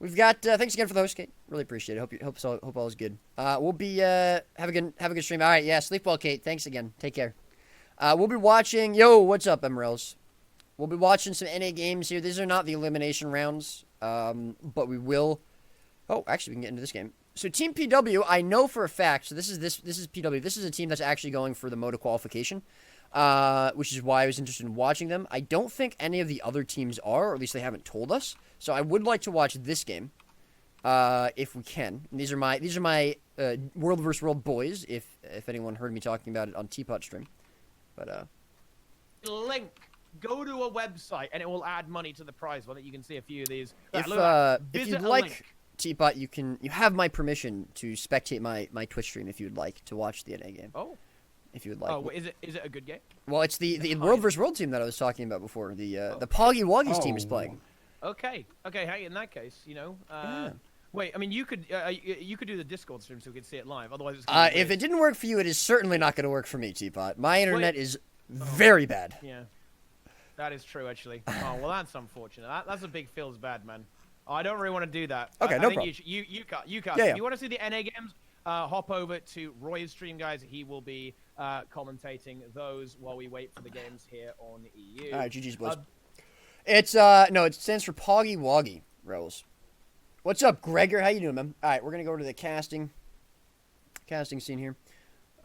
We've got thanks again for the host, Kate. Really appreciate it. Hope all is good. We'll be have a good stream. All right, yeah, sleep well, Kate. Thanks again. Take care. We'll be watching. Yo, what's up, Emeralds? We'll be watching some NA games here. These are not the elimination rounds, but we will. Oh, actually, we can get into this game. So Team PW, I know for a fact. So this is PW. This is a team that's actually going for the mode of qualification, which is why I was interested in watching them. I don't think any of the other teams are, or at least they haven't told us. So I would like to watch this game, if we can. And these are my World vs. World boys. If anyone heard me talking about it on Teapot stream, but link. Go to a website and it will add money to the prize one that you can see a few of these. If you'd like, Teapot, you have my permission to spectate my Twitch stream if you'd like to watch the NA game. Oh. If you would like. Oh, is it a good game? Well, it's the World vs. World team that I was talking about before. The Poggy Woggies team is playing. Okay. Hey, in that case, Yeah. Wait, I mean, you could do the Discord stream so we could see it live. Otherwise, it's if it didn't work for you, it is certainly not going to work for me, Teapot. My internet is very bad. Yeah. That is true, actually. Oh, well, that's unfortunate. That's a big feels bad, man. Oh, I don't really want to do that. Okay, no problem. You can't. Yeah. If you want to see the NA games, hop over to Roy's stream, guys. He will be commentating those while we wait for the games here on EU. All right, GG's, boys. It stands for Poggy Woggy, Rose. What's up, Gregor? How you doing, man? All right, we're going to go to the casting scene here.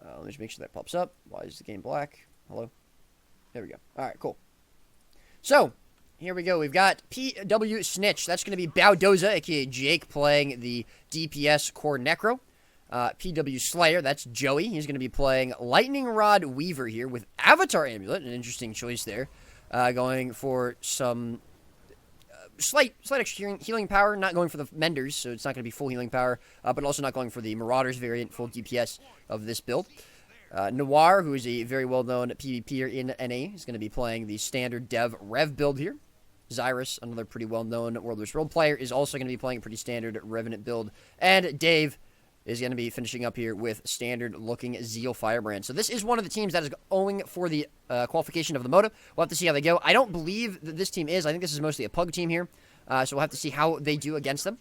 Let me just make sure that pops up. Why is the game black? Hello? There we go. All right, cool. So, here we go. We've got PW Snitch. That's going to be Bowdoza, a.k.a. Jake, playing the DPS Core Necro. PW Slayer, that's Joey. He's going to be playing Lightning Rod Weaver here with Avatar Amulet. An interesting choice there. Going for some slight extra healing power. Not going for the Menders, so it's not going to be full healing power. But also not going for the Marauders variant, full DPS of this build. Noir, who is a very well-known PvPer in NA, is going to be playing the standard Dev Rev build here. Zyrus, another pretty well-known World vs. World player, is also going to be playing a pretty standard Revenant build. And Dave is going to be finishing up here with standard-looking Zeal Firebrand. So this is one of the teams that is going for the qualification of the MOTA. We'll have to see how they go. I don't believe that this team is. I think this is mostly a Pug team here. So we'll have to see how they do against them.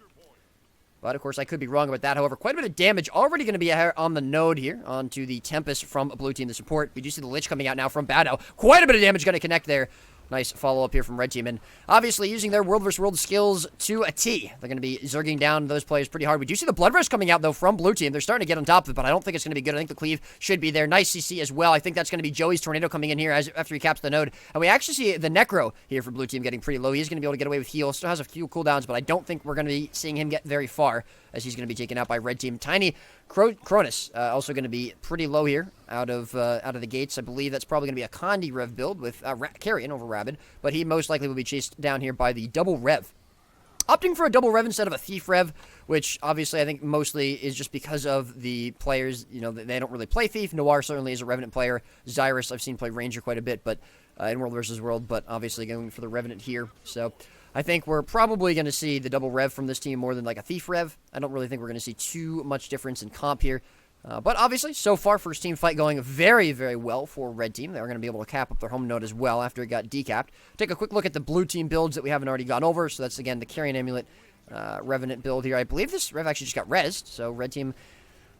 But, of course, I could be wrong about that. However, quite a bit of damage already going to be on the node here onto the Tempest from Blue Team, the support. We do see the Lich coming out now from Bado. Quite a bit of damage going to connect there. Nice follow-up here from Red Team. And obviously using their World vs. World skills to a T. They're going to be zerging down those players pretty hard. We do see the Blood Rush coming out, though, from Blue Team. They're starting to get on top of it, but I don't think it's going to be good. I think the Cleave should be there. Nice CC as well. I think that's going to be Joey's Tornado coming in here after he caps the node. And we actually see the Necro here for Blue Team getting pretty low. He's going to be able to get away with heal. Still has a few cooldowns, but I don't think we're going to be seeing him get very far, as he's going to be taken out by Red Team. Tiny Cronus also going to be pretty low here out of the gates. I believe that's probably going to be a Condi Rev build with Carrion over Rabid, but he most likely will be chased down here by the double Rev. Opting for a double Rev instead of a Thief Rev, which obviously I think mostly is just because of the players, they don't really play Thief. Noir certainly is a Revenant player. Zyrus I've seen play Ranger quite a bit, but in World vs. World, but obviously going for the Revenant here. So I think we're probably going to see the double Rev from this team more than like a Thief Rev. I don't really think we're going to see too much difference in comp here. But obviously, so far, first team fight going very, very well for Red Team. They're going to be able to cap up their home node as well after it got decapped. Take a quick look at the Blue Team builds that we haven't already gone over. So that's, again, the Carrion Amulet Revenant build here. I believe this Rev actually just got rezzed. So Red Team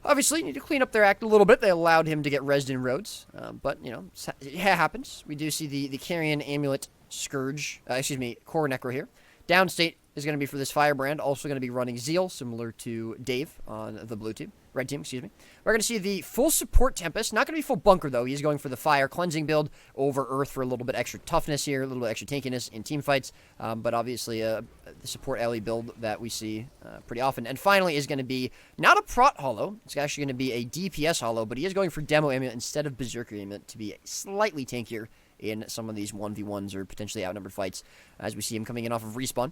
obviously need to clean up their act a little bit. They allowed him to get rezzed in Rhodes. But, it happens. We do see the Carrion Amulet Scourge, Core Necro here. Downstate is going to be for this Firebrand, also going to be running Zeal, similar to Dave on the Blue Team. Red Team, excuse me. We're going to see the full support Tempest. Not going to be full bunker, though. He's going for the Fire Cleansing build over Earth for a little bit extra toughness here, a little bit extra tankiness in team fights. But obviously, the support Ellie build that we see pretty often. And finally is going to be not a Prot Hollow. It's actually going to be a DPS Hollow, but he is going for Demo Amulet instead of Berserker Amulet to be slightly tankier in some of these 1v1s or potentially outnumbered fights, as we see him coming in off of Respawn,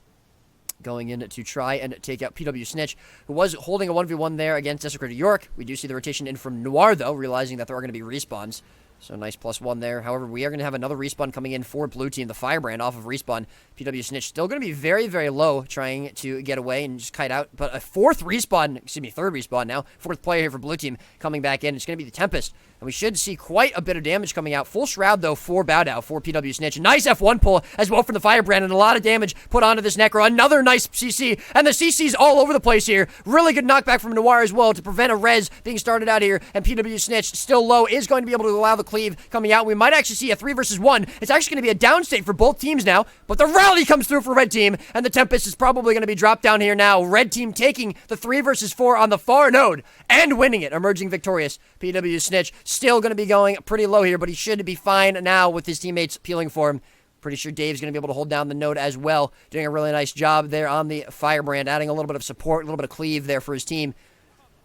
going in to try and take out PW Snitch, who was holding a 1v1 there against Desecrated York. We do see the rotation in from Noir, though, realizing that there are going to be respawns. So nice +1 there. However, we are going to have another respawn coming in for blue team. The Firebrand off of respawn. PW Snitch still going to be very, very low, trying to get away and just kite out. But a third respawn now. Fourth player here for blue team coming back in. It's going to be the Tempest. And we should see quite a bit of damage coming out. Full Shroud, though, for Bowdow, for PW Snitch. Nice F1 pull as well from the Firebrand, and a lot of damage put onto this Necro. Another nice CC, and the CC's all over the place here. Really good knockback from Noir as well to prevent a res being started out here. And PW Snitch, still low, is going to be able to allow the cleave coming out. We might actually see a 3 versus 1. It's actually going to be a downstate for both teams now, but the rally comes through for red team, and the Tempest is probably going to be dropped down here now. Red team taking the 3 versus 4 on the far node and winning it, emerging victorious. PW Snitch still going to be going pretty low here, but he should be fine now with his teammates peeling for him. Pretty sure Dave's going to be able to hold down the node as well, doing a really nice job there on the Firebrand, adding a little bit of support, a little bit of cleave there for his team,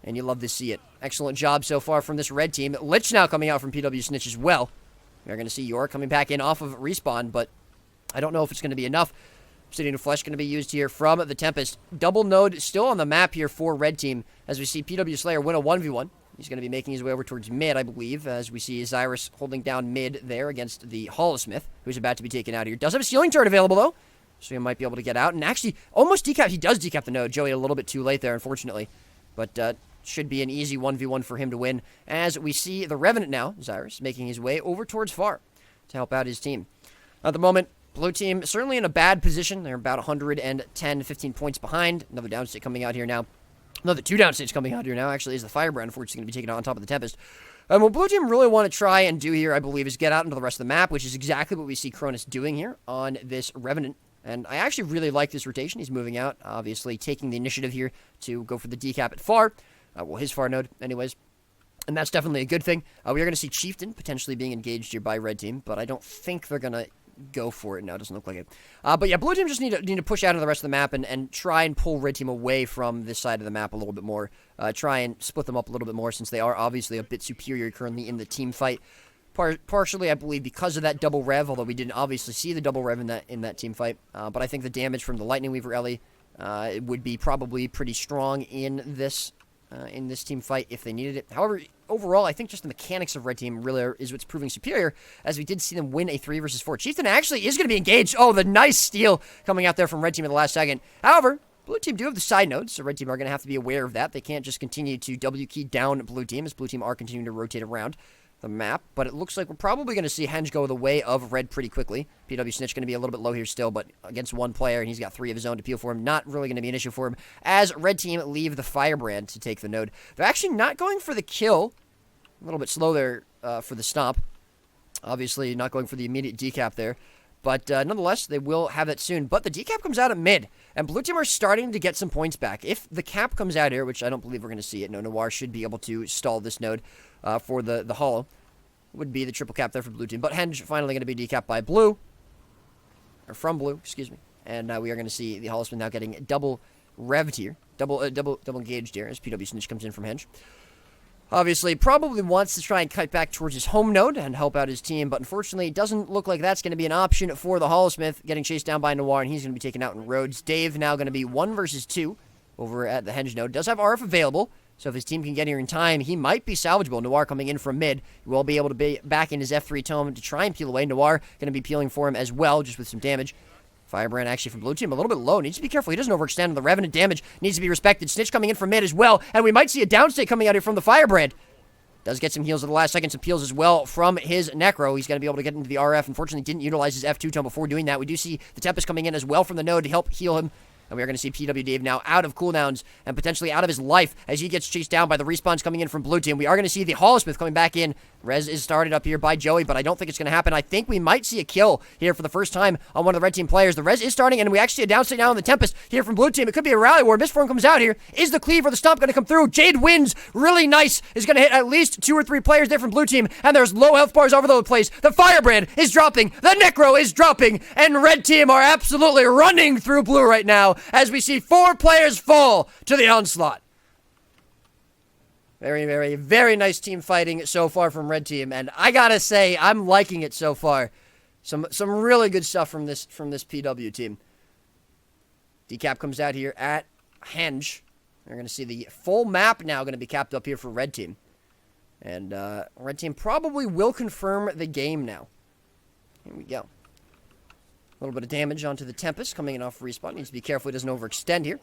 and you love to see it. Excellent job so far from this red team. Lich now coming out from PW Snitch as well. We're going to see York coming back in off of respawn, but I don't know if it's going to be enough. Obsidian of Flesh going to be used here from the Tempest. Double node still on the map here for red team, as we see PW Slayer win a 1v1. He's going to be making his way over towards mid, I believe, as we see Zyrus holding down mid there against the Holosmith, who's about to be taken out here. Does have a ceiling turret available, though, so he might be able to get out. And actually, almost decap. He does decap the node. Joey a little bit too late there, unfortunately. But should be an easy 1v1 for him to win, as we see the Revenant now, Zyrus, making his way over towards far to help out his team. At the moment, blue team certainly in a bad position. They're about 110, 15 points behind. Another downstate coming out here now. Another 2 downstates coming out here now, actually, is the Firebrand, unfortunately, going to be taken out on top of the Tempest. What blue team really want to try and do here, I believe, is get out into the rest of the map, which is exactly what we see Cronus doing here on this Revenant. And I actually really like this rotation. He's moving out, obviously taking the initiative here to go for the decap at far. Well, his far node, anyways. And that's definitely a good thing. We are going to see Chieftain potentially being engaged here by red team, but I don't think they're going to go for it now. It doesn't look like it. But yeah, blue team just need to push out into the rest of the map and try and pull red team away from this side of the map a little bit more. Try and split them up a little bit more, since they are obviously a bit superior currently in the team fight. Partially, I believe, because of that double rev, although we didn't obviously see the double rev in that team fight. But I think the damage from the Lightning Weaver Ellie would be probably pretty strong in this team fight if they needed it. However, overall, I think just the mechanics of red team really is what's proving superior, as we did see them win a 3 versus 4. Chieftain actually is going to be engaged. Oh, the nice steal coming out there from red team at the last second. However, blue team do have the side nodes, so red team are going to have to be aware of that. They can't just continue to W key down blue team, as blue team are continuing to rotate around the map, but it looks like we're probably going to see Henge go the way of red pretty quickly. PW Snitch going to be a little bit low here still, but against one player, and he's got 3 of his own to peel for him. Not really going to be an issue for him, as red team leave the Firebrand to take the node. They're actually not going for the kill. A little bit slow there for the stomp. Obviously, not going for the immediate decap there. But nonetheless, they will have that soon. But the decap comes out at mid, and blue team are starting to get some points back. If the cap comes out here, which I don't believe we're going to see it, no, Noir should be able to stall this node for the hollow. Would be the triple cap there for blue team. But Henge finally going to be decapped by blue. Or from blue, excuse me. And we are going to see the Holosmith now getting double revved here. Double engaged here as PW Snitch comes in from Henge. Obviously, probably wants to try and cut back towards his home node and help out his team, but unfortunately, it doesn't look like that's going to be an option for the Holosmith, getting chased down by Noir, and he's going to be taken out in Rhodes. Dave now going to be 1 versus 2 over at the Henge node. Does have RF available, so if his team can get here in time, he might be salvageable. Noir coming in from mid. He will be able to be back in his F3 tome to try and peel away. Noir going to be peeling for him as well, just with some damage. Firebrand actually from blue team, a little bit low. Needs to be careful. He doesn't overextend. The Revenant damage needs to be respected. Snitch coming in from mid as well, and we might see a downstate coming out here from the Firebrand. Does get some heals at the last second, some peels as well from his Necro. He's going to be able to get into the RF. Unfortunately, didn't utilize his F2 tome before doing that. We do see the Tempest coming in as well from the node to help heal him. And we are going to see PW Dave now out of cooldowns and potentially out of his life as he gets chased down by the respawns coming in from blue team. We are going to see the Holosmith coming back in. Res is started up here by Joey, but I don't think it's going to happen. I think we might see a kill here for the first time on one of the red team players. The Res is starting, and we actually see a downstate now on the Tempest here from blue team. It could be a rally war. Mistform comes out here. Is the cleave or the stomp going to come through? Jade wins. Really nice. Is going to hit at least 2 or 3 players there from blue team, and there's low health bars over the place. The Firebrand is dropping. The Necro is dropping, and red team are absolutely running through blue right now as we see 4 players fall to the onslaught. Very, very, very nice team fighting so far from red team, and I gotta say, I'm liking it so far. Some really good stuff from this PW team. Decap comes out here at Henge. We're gonna see the full map now gonna be capped up here for red team. And red team probably will confirm the game now. Here we go. A little bit of damage onto the Tempest coming in off respawn. Needs to be careful he doesn't overextend here.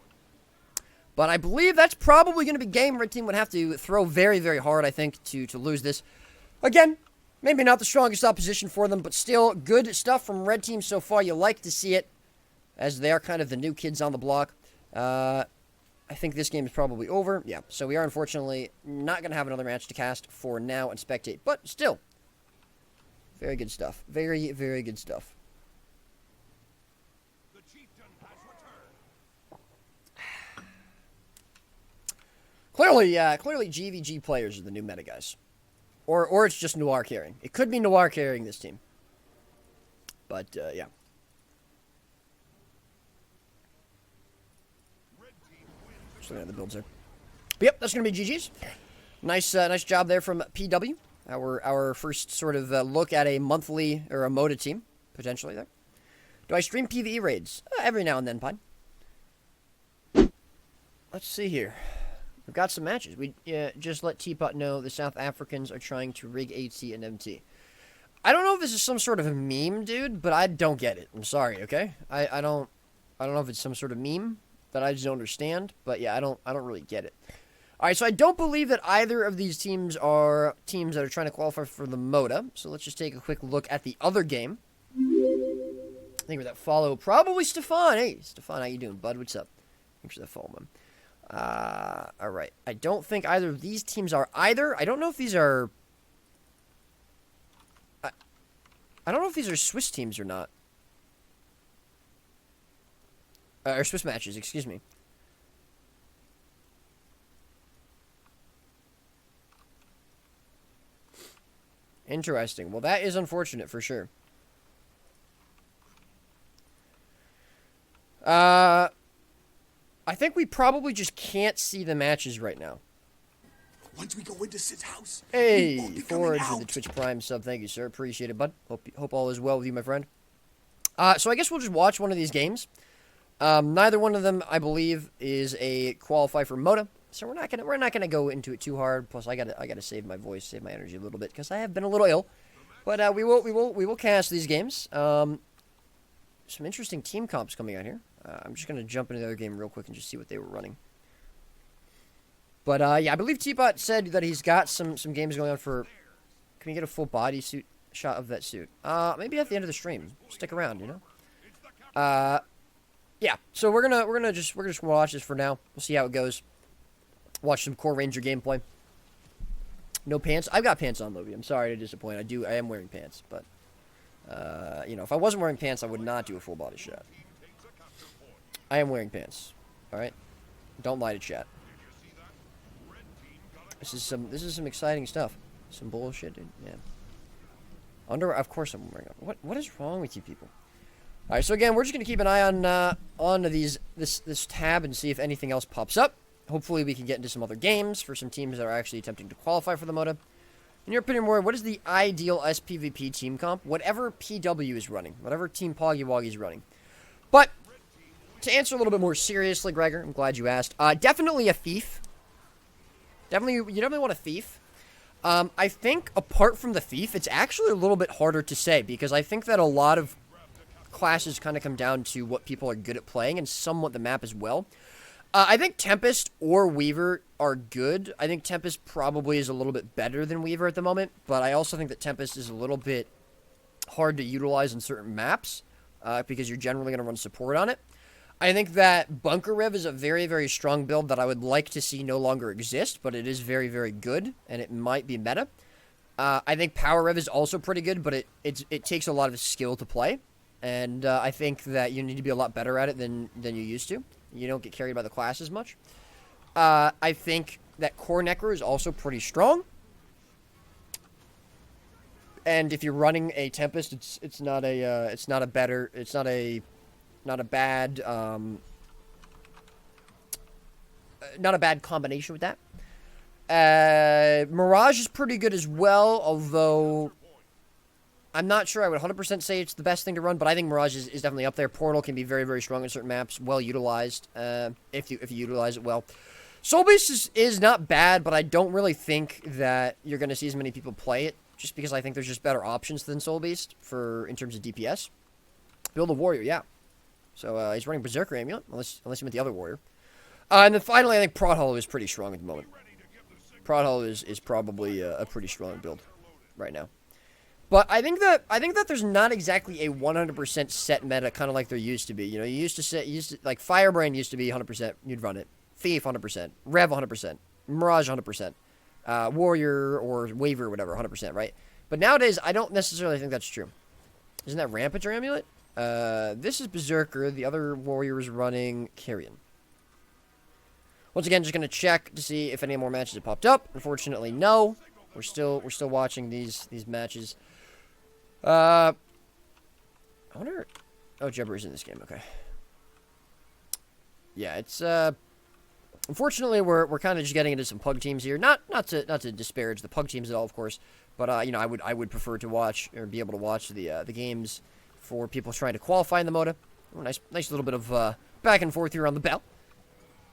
But I believe that's probably going to be game. Red team would have to throw very, very hard, I think, to lose this. Again, maybe not the strongest opposition for them, but still good stuff from red team so far. You like to see it, as they are kind of the new kids on the block. I think this game is probably over. Yeah, so we are unfortunately not going to have another match to cast for now and spectate. But still, very good stuff. Very, very good stuff. Clearly GVG players are the new meta guys. Or it's just Noir carrying. It could be Noir carrying this team. But, yeah. Just looking at the builds there. But yep, that's going to be GG's. Nice job there from PW. Our first sort of look at a monthly, or a MOTA team, potentially there. Do I stream PvE raids? Every now and then, Pod. Let's see here. We've got some matches. We just let Teapot know the South Africans are trying to rig AT and MT. I don't know if this is some sort of a meme, dude, but I don't get it. I'm sorry, okay? I don't know if it's some sort of meme that I just don't understand, but yeah, I don't really get it. All right, so I don't believe that either of these teams are teams that are trying to qualify for the MOTA. So let's just take a quick look at the other game. I think with that follow, probably Stefan. Hey, Stefan, how you doing, bud? What's up? Thanks for that follow, man. All right. I don't think either of these teams are either. I don't know if these are... I don't know if these are Swiss teams or not. Or Swiss matches, excuse me. Interesting. Well, that is unfortunate for sure. I think we probably just can't see the matches right now. Once we go into Sid's house, hey, Forge with the Twitch Prime sub. Thank you, sir. Appreciate it, bud. Hope all is well with you, my friend. So I guess we'll just watch one of these games. Neither one of them, I believe, is a qualify for MOTA. So we're not gonna go into it too hard. Plus, I gotta save my voice, save my energy a little bit because I have been a little ill. But we will cast these games. Some interesting team comps coming out here. I'm just gonna jump into the other game real quick and just see what they were running. But yeah, I believe Teapot said that he's got some games going on for. Can we get a full body suit shot of that suit? Maybe at the end of the stream. Stick around, you know. Yeah. So we're gonna just watch this for now. We'll see how it goes. Watch some Core Ranger gameplay. No pants. I've got pants on, Lovey. I'm sorry to disappoint. I am wearing pants, but you know, if I wasn't wearing pants, I would not do a full body shot. I am wearing pants. All right. Don't lie to chat. This is some exciting stuff. Some bullshit, dude. Yeah. Underwear. Of course I'm wearing. What is wrong with you people? All right. So again, we're just gonna keep an eye on this tab and see if anything else pops up. Hopefully we can get into some other games for some teams that are actually attempting to qualify for the MOTA. In your opinion, Roy, what is the ideal SPVP team comp? Whatever PW is running, whatever Team Poggy Woggy is running. But to answer a little bit more seriously, Gregor, I'm glad you asked. Definitely a thief. You definitely want a thief. I think apart from the thief, it's actually a little bit harder to say because I think that a lot of classes kind of come down to what people are good at playing and somewhat the map as well. I think Tempest or Weaver are good. I think Tempest probably is a little bit better than Weaver at the moment, but I also think that Tempest is a little bit hard to utilize in certain maps because you're generally going to run support on it. I think that Bunker Rev is a very, very strong build that I would like to see no longer exist, but it is very, very good, and it might be meta. I think Power Rev is also pretty good, but it takes a lot of skill to play, and I think that you need to be a lot better at it than you used to. You don't get carried by the class as much. I think that Core Necro is also pretty strong. And if you're running a Tempest, it's not a bad combination with that. Mirage is pretty good as well, although I'm not sure I would 100% say it's the best thing to run, but I think Mirage is definitely up there. Portal can be very, very strong in certain maps, well utilized, if you utilize it well. Soul Beast is not bad, but I don't really think that you're going to see as many people play it, just because I think there's just better options than Soul Beast in terms of DPS. Build a Warrior, yeah. So he's running Berserker Amulet, unless you meant the other Warrior. And then finally, I think Prod Hollow is pretty strong at the moment. Prod Hollow is probably a pretty strong build right now. But I think that there's not exactly a 100% set meta, kind of like there used to be. You know, you used to like Firebrand used to be 100%, you'd run it. Thief 100%, Rev 100%, Mirage 100%, Warrior or Waver or whatever 100%, right? But nowadays, I don't necessarily think that's true. Isn't that Rampager Amulet? This is Berserker. The other Warrior is running Carrion. Once again, just gonna check to see if any more matches have popped up. Unfortunately, no. We're still watching these matches. I wonder. Oh, Jebber is in this game. Okay. Yeah, it's unfortunately we're kind of just getting into some pug teams here. Not to disparage the pug teams at all, of course, but you know, I would prefer to watch or be able to watch the games for people trying to qualify in the MOTA. Oh, nice little bit of back and forth here on the bell.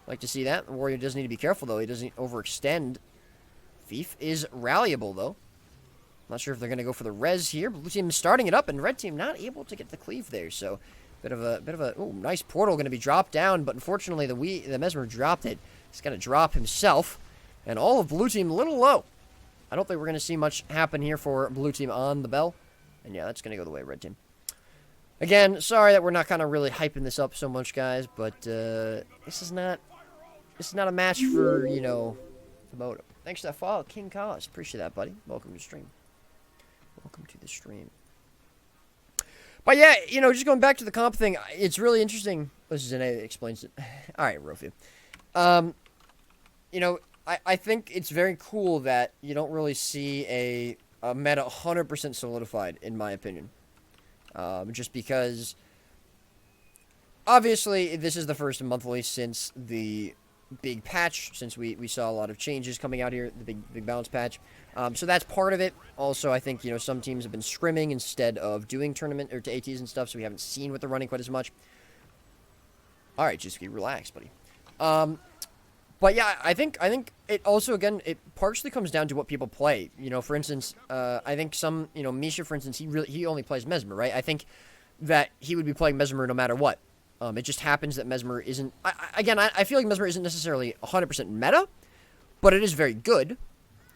Like to see that. The Warrior does need to be careful though. He doesn't overextend. Thief is rallyable though. Not sure if they're going to go for the res here. Blue team is starting it up, and red team not able to get the cleave there. So, bit of a ooh, nice portal going to be dropped down, but unfortunately the Mesmer dropped it. He's going to drop himself, and all of blue team a little low. I don't think we're going to see much happen here for blue team on the bell, and yeah, that's going to go the way of red team. Again, sorry that we're not kind of really hyping this up so much, guys, but this is not a match for, you know, the MOTA. Thanks for that follow, King Cause. Appreciate that, buddy. Welcome to the stream. Welcome to the stream. But yeah, you know, just going back to the comp thing, it's really interesting. This is an A that explains it. All right, Rofi. You know, I think it's very cool that you don't really see a meta 100% solidified, in my opinion. Just because, obviously, this is the first monthly since the big patch, since we saw a lot of changes coming out here, the big balance patch. So that's part of it. Also, I think, you know, some teams have been scrimming instead of doing tournament or to ATs and stuff, so we haven't seen what they're running quite as much. All right, just relax, buddy. But yeah, I think it also, again, it partially comes down to what people play. You know, for instance, I think some, you know, Misha, for instance, he only plays Mesmer, right? I think that he would be playing Mesmer no matter what. It just happens that Mesmer isn't... I feel like Mesmer isn't necessarily 100% meta, but it is very good,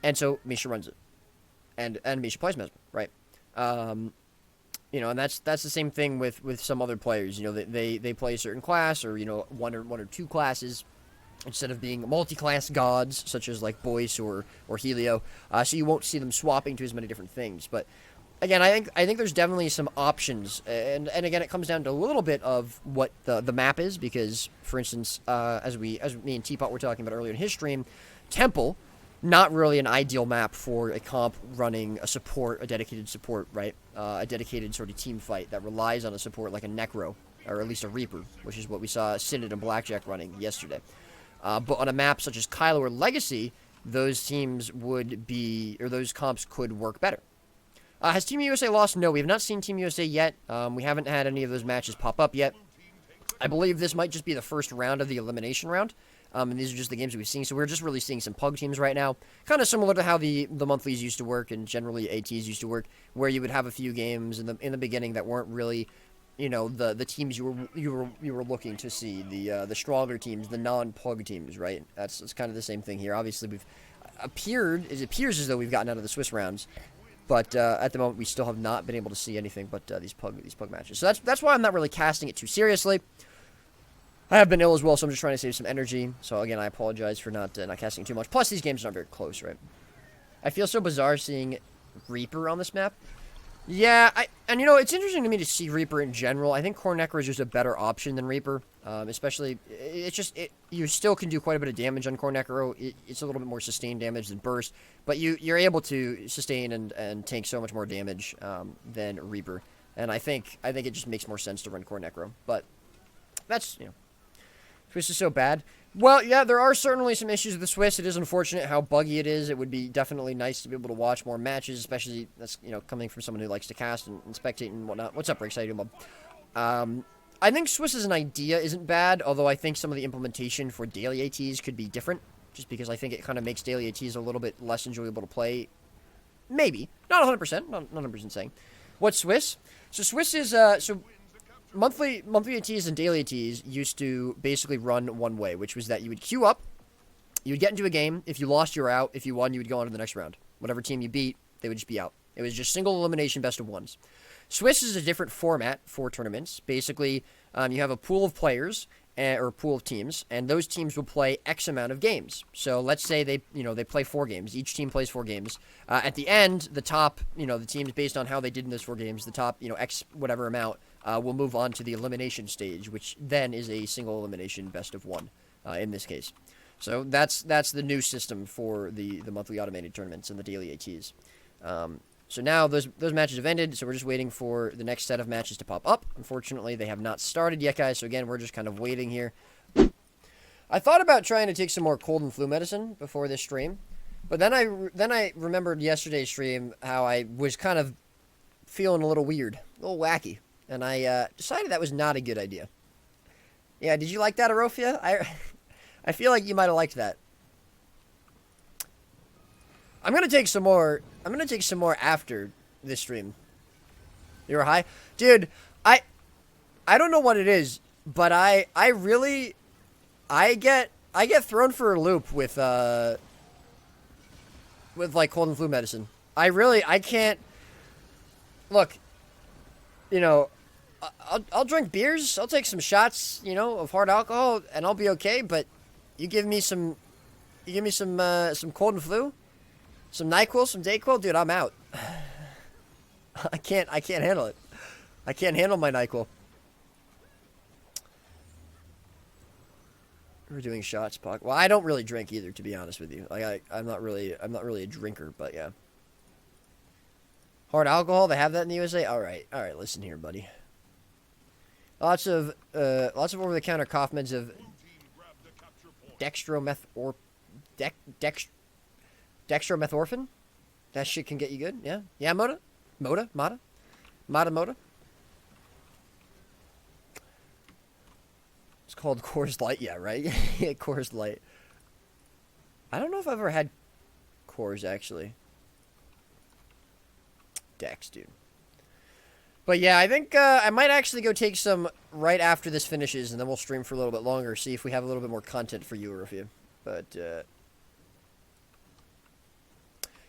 and so Misha runs it. And Misha plays Mesmer, right? You know, and that's the same thing with some other players. You know, they play a certain class, or, you know, one or two classes, instead of being multi-class gods, such as, like, Boyce or Helio. So you won't see them swapping to as many different things, but... Again, I think there's definitely some options, and again, it comes down to a little bit of what the map is, because, for instance, as me and Teapot were talking about earlier in his stream, Temple, not really an ideal map for a comp running a dedicated support, right? A dedicated sort of team fight that relies on a support like a Necro, or at least a Reaper, which is what we saw Synod and Blackjack running yesterday. But on a map such as Kylo or Legacy, those comps could work better. Has Team USA lost? No, we have not seen Team USA yet. We haven't had any of those matches pop up yet. I believe this might just be the first round of the elimination round. And these are just the games that we've seen. So we're just really seeing some pug teams right now. Kind of similar to how the monthlies used to work and generally ATs used to work, where you would have a few games in the beginning that weren't really, you know, the teams you were looking to see, the stronger teams, the non-pug teams, right? That's kind of the same thing here. Obviously, it appears as though we've gotten out of the Swiss rounds. But at the moment, we still have not been able to see anything but these pug matches. So that's why I'm not really casting it too seriously. I have been ill as well, so I'm just trying to save some energy. So again, I apologize for not casting too much. Plus, these games aren't very close, right? I feel so bizarre seeing Reaper on this map. Yeah, and you know, it's interesting to me to see Reaper in general. I think Core Necro is just a better option than Reaper. Especially, you still can do quite a bit of damage on Core Necro. It's a little bit more sustained damage than Burst, but you're able to sustain and tank so much more damage than Reaper. And I think it just makes more sense to run Core Necro. But that's, you know, Swiss is so bad. Well, yeah, there are certainly some issues with the Swiss. It is unfortunate how buggy it is. It would be definitely nice to be able to watch more matches, especially, that's, you know, coming from someone who likes to cast and spectate and whatnot. What's up, Rick? How you doing, bub? I think Swiss as an idea isn't bad, although I think some of the implementation for daily ATs could be different, just because I think it kind of makes daily ATs a little bit less enjoyable to play. Maybe. Not 100%, not 100% saying. What's Swiss? So Swiss is, so monthly ATs and daily ATs used to basically run one way, which was that you would queue up, you would get into a game, if you lost, you were out, if you won, you would go on to the next round. Whatever team you beat, they would just be out. It was just single elimination best of ones. Swiss is a different format for tournaments. Basically, you have a pool of players or a pool of teams, and those teams will play X amount of games. So let's say they play 4 games. Each team plays 4 games. At the end, the top, the teams based on how they did in those 4 games, the top, X whatever amount will move on to the elimination stage, which then is a single elimination best of 1 in this case. So that's the new system for the monthly automated tournaments and the daily ATs. So now those matches have ended, so we're just waiting for the next set of matches to pop up. Unfortunately, they have not started yet, guys, so again, we're just kind of waiting here. I thought about trying to take some more cold and flu medicine before this stream, but then I remembered yesterday's stream how I was kind of feeling a little weird, a little wacky, and I decided that was not a good idea. Yeah, did you like that, Arofia? I feel like you might have liked that. I'm gonna take some more after this stream. You're high? Dude, I don't know what it is, but I get thrown for a loop with like cold and flu medicine. I can't look, I'll drink beers, I'll take some shots, of hard alcohol and I'll be okay, but you give me some cold and flu? Some NyQuil, some Dayquil, dude, I'm out. I can't handle it. I can't handle my NyQuil. We're doing shots, Puck. Well, I don't really drink either, to be honest with you. Like I'm not really a drinker, but yeah. Hard alcohol, they have that in the USA? Alright, listen here, buddy. Lots of over-the-counter cough meds of dextromethorphan? That shit can get you good, yeah? Yeah, Moda? Moda? It's called Coors Light, yeah, right? Yeah, Coors Light. I don't know if I've ever had Coors, actually. Dex, dude. But yeah, I think I might actually go take some right after this finishes, and then we'll stream for a little bit longer, see if we have a little bit more content for you or if you. But,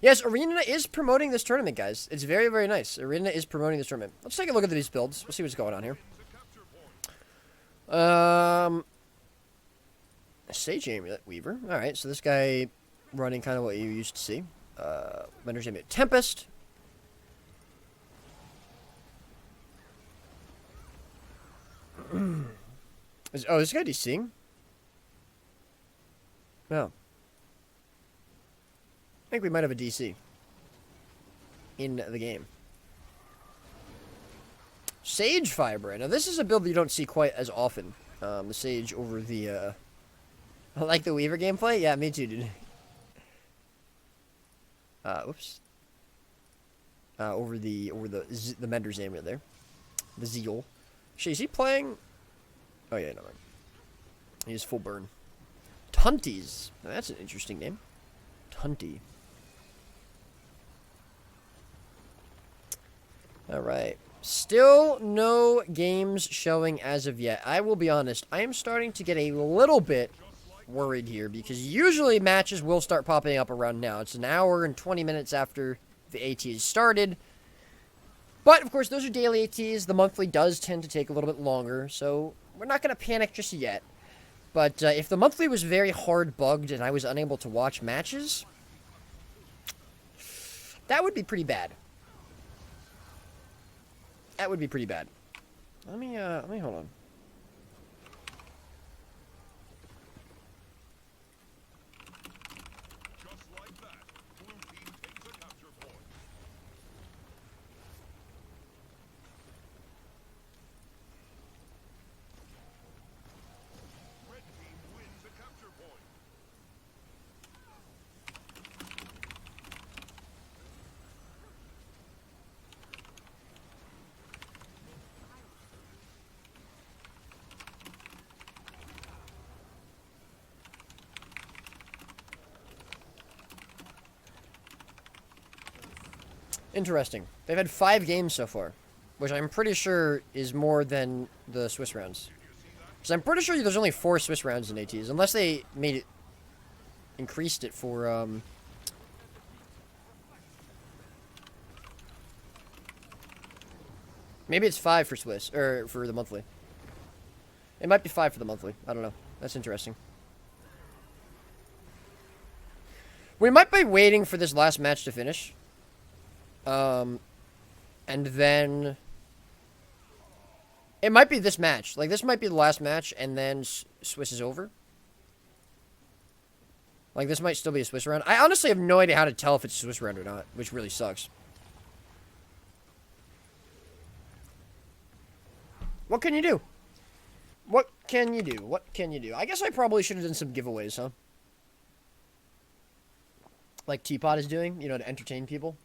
yes, ArenaNet is promoting this tournament, guys. It's very, very nice. ArenaNet is promoting this tournament. Let's take a look at these builds. We'll see what's going on here. Sage Amulet Weaver. Alright, so this guy running kind of what you used to see. Vendor's Amulet Tempest. This guy DCing? No. I think we might have a DC in the game. Sage Fiber. Now, this is a build that you don't see quite as often. The Sage over the, I like the Weaver gameplay? Yeah, me too, dude. Whoops. Over the Mender's Amulet there. The Zeal. Actually, is he playing? Oh, yeah, no. He is full burn. Tunties. Now, that's an interesting name. Tunty. Alright. Still no games showing as of yet. I will be honest, I am starting to get a little bit worried here because usually matches will start popping up around now. It's an hour and 20 minutes after the ATs started. But, of course, those are daily ATs. The monthly does tend to take a little bit longer, so we're not going to panic just yet. But if the monthly was very hard bugged and I was unable to watch matches, that would be pretty bad. That would be pretty bad. Let me hold on. Just like that, blue team takes a capture point. Red team wins a capture point. Interesting. They've had 5 games so far, which I'm pretty sure is more than the Swiss rounds. Because I'm pretty sure there's only 4 Swiss rounds in ATs, unless they made it, increased it for, maybe it's 5 for Swiss, or for the monthly. It might be 5 for the monthly. I don't know. That's interesting. We might be waiting for this last match to finish. And then... It might be this match. Like, this might be the last match, and then Swiss is over. Like, this might still be a Swiss round. I honestly have no idea how to tell if it's a Swiss round or not, which really sucks. What can you do? What can you do? What can you do? I guess I probably should have done some giveaways, huh? Like Teapot is doing, you know, to entertain people.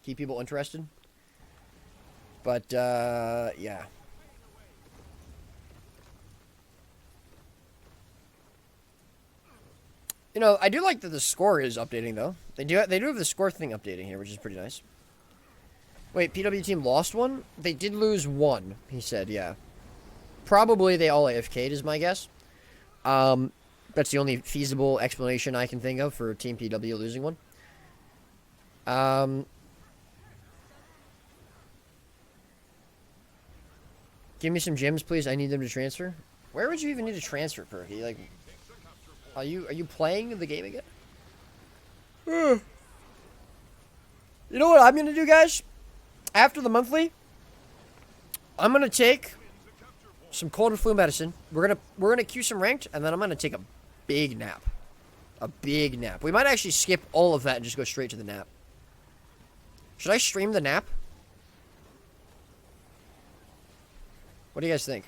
Keep people interested. But, yeah. You know, I do like that the score is updating, though. They do have the score thing updating here, which is pretty nice. Wait, PW team lost one? They did lose one, he said, yeah. Probably they all AFK'd is my guess. That's the only feasible explanation I can think of for Team PW losing one. Give me some gems, please. I need them to transfer. Where would you even need to transfer, Perky? Like, are you playing the game again? You know what I'm gonna do, guys? After the monthly, I'm gonna take some cold and flu medicine. We're gonna queue some ranked, and then I'm gonna take a big nap. A big nap. We might actually skip all of that and just go straight to the nap. Should I stream the nap? What do you guys think?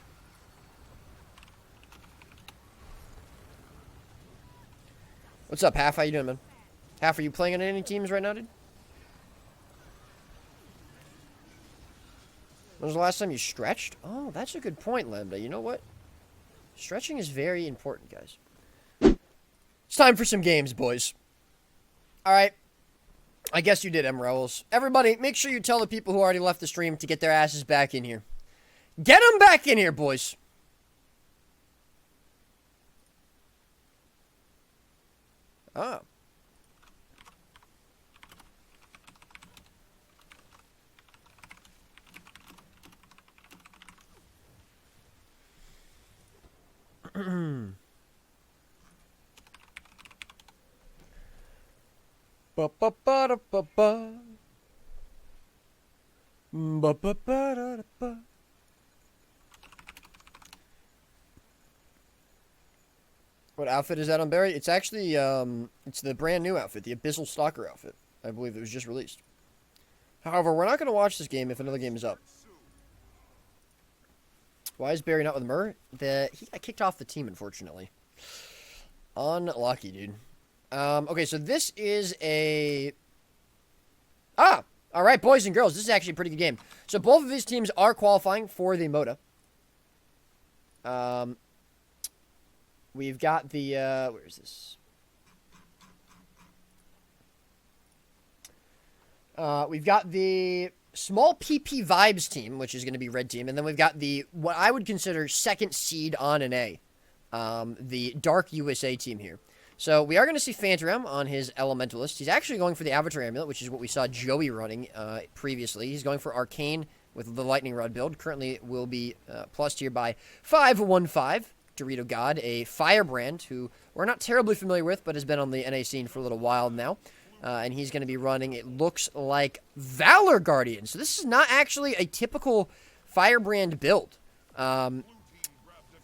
What's up, Half? How you doing, man? Half, are you playing on any teams right now, dude? When was the last time you stretched? Oh, that's a good point, Lambda. You know what? Stretching is very important, guys. It's time for some games, boys. Alright. I guess you did, Emeralds. Everybody, make sure you tell the people who already left the stream to get their asses back in here. Get them back in here, boys. Oh. Ba ba ba da ba ba. Ba ba ba da da ba. What outfit is that on Barry? It's actually it's the brand new outfit, the Abyssal Stalker outfit. I believe it was just released. However, we're not going to watch this game if another game is up. Why is Barry not with Murr? He got kicked off the team, unfortunately. Unlucky, dude. Okay, so this is a... Ah! Alright, boys and girls, this is actually a pretty good game. So both of these teams are qualifying for the MOTA. We've got the, where is this? We've got the small PP Vibes team, which is going to be red team, and then we've got the, what I would consider second seed on an A, the Dark USA team here. So we are going to see Phantom on his Elementalist. He's actually going for the Avatar Amulet, which is what we saw Joey running previously. He's going for Arcane with the Lightning Rod build. Currently will be plus tier by 515. Dorito God, a firebrand who we're not terribly familiar with, but has been on the NA scene for a little while now. And he's going to be running, it looks like, Valor Guardian. So this is not actually a typical firebrand build.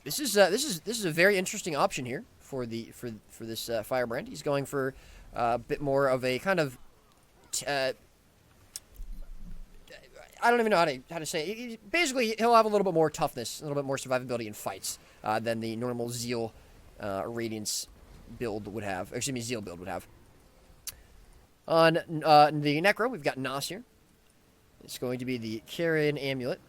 This is a very interesting option here for this firebrand. He's going for a bit more of a kind of I don't even know how to say it. Basically, he'll have a little bit more toughness, a little bit more survivability in fights than the normal Zeal Radiance build would have. Excuse me, Zeal build would have. On the Necro, we've got Nos here. It's going to be the Carrion Amulet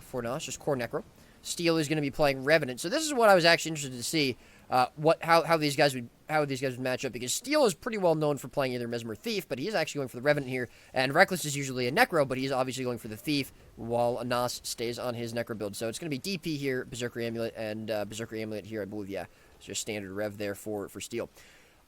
for Nos, just core Necro. Steel is going to be playing Revenant. So this is what I was actually interested to see, how these guys would match up, because Steel is pretty well known for playing either Mesmer or Thief, but he's actually going for the Revenant here, and Reckless is usually a Necro, but he's obviously going for the Thief, while Nas stays on his Necro build. So it's going to be DP here, Berserker Amulet, and Berserker Amulet here, I believe, yeah. It's just standard rev there for Steel.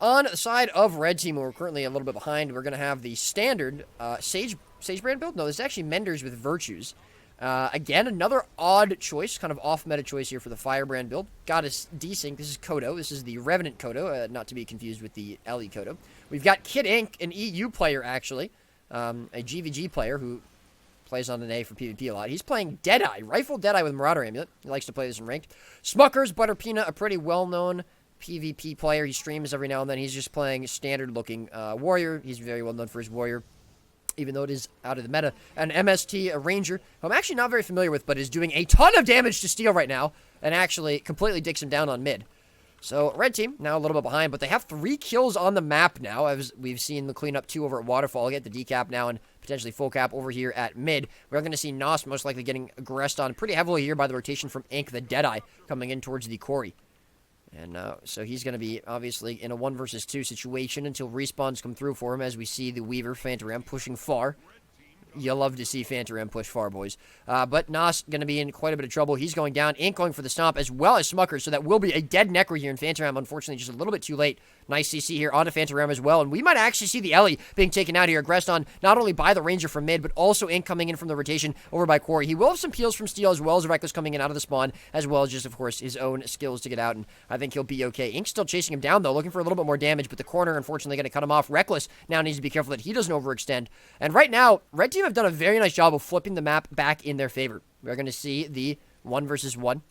On the side of Red Team, we're currently a little bit behind. We're going to have the standard Sage brand build. No, this is actually Menders with Virtues. Again, another odd choice, kind of off-meta choice here for the Firebrand build. Got us desync. This is Kodo. This is the Revenant Kodo, not to be confused with the LE Kodo. We've got Kid Inc., an EU player, actually, a GVG player who plays on an A for PvP a lot. He's playing Deadeye, Rifle Deadeye with Marauder Amulet. He likes to play this in Ranked. Smuckers, Butterpeanut, a pretty well-known PvP player. He streams every now and then. He's just playing standard-looking Warrior. He's very well known for his Warrior, even though it is out of the meta. An MST, a Ranger, who I'm actually not very familiar with, but is doing a ton of damage to Steel right now, and actually completely dicks him down on mid. So, Red Team, now a little bit behind, but they have 3 kills on the map now, as we've seen the cleanup 2 over at Waterfall, get the decap now, and potentially full cap over here at mid. We're going to see Nos most likely getting aggressed on pretty heavily here by the rotation from Ink, the Deadeye, coming in towards the Quarry. And so he's going to be, obviously, in a 1 versus 2 situation until respawns come through for him, as we see the Weaver, Phantom pushing far. You love to see Phantom push far, boys. But Nas going to be in quite a bit of trouble. He's going down. Ink going for the stomp, as well as Smuckers. So that will be a dead Necro here in Phantom. Unfortunately, just a little bit too late. Nice CC here onto Phantom as well. And we might actually see the Ellie being taken out here, aggressed on not only by the Ranger from mid, but also Ink coming in from the rotation over by Quarry. He will have some peels from Steel, as well as Reckless coming in out of the spawn, as well as just, of course, his own skills to get out. And I think he'll be okay. Ink's still chasing him down, though, looking for a little bit more damage, but the corner, unfortunately, going to cut him off. Reckless now needs to be careful that he doesn't overextend. And right now, Red Team have done a very nice job of flipping the map back in their favor. We're going to see the 1 versus 1.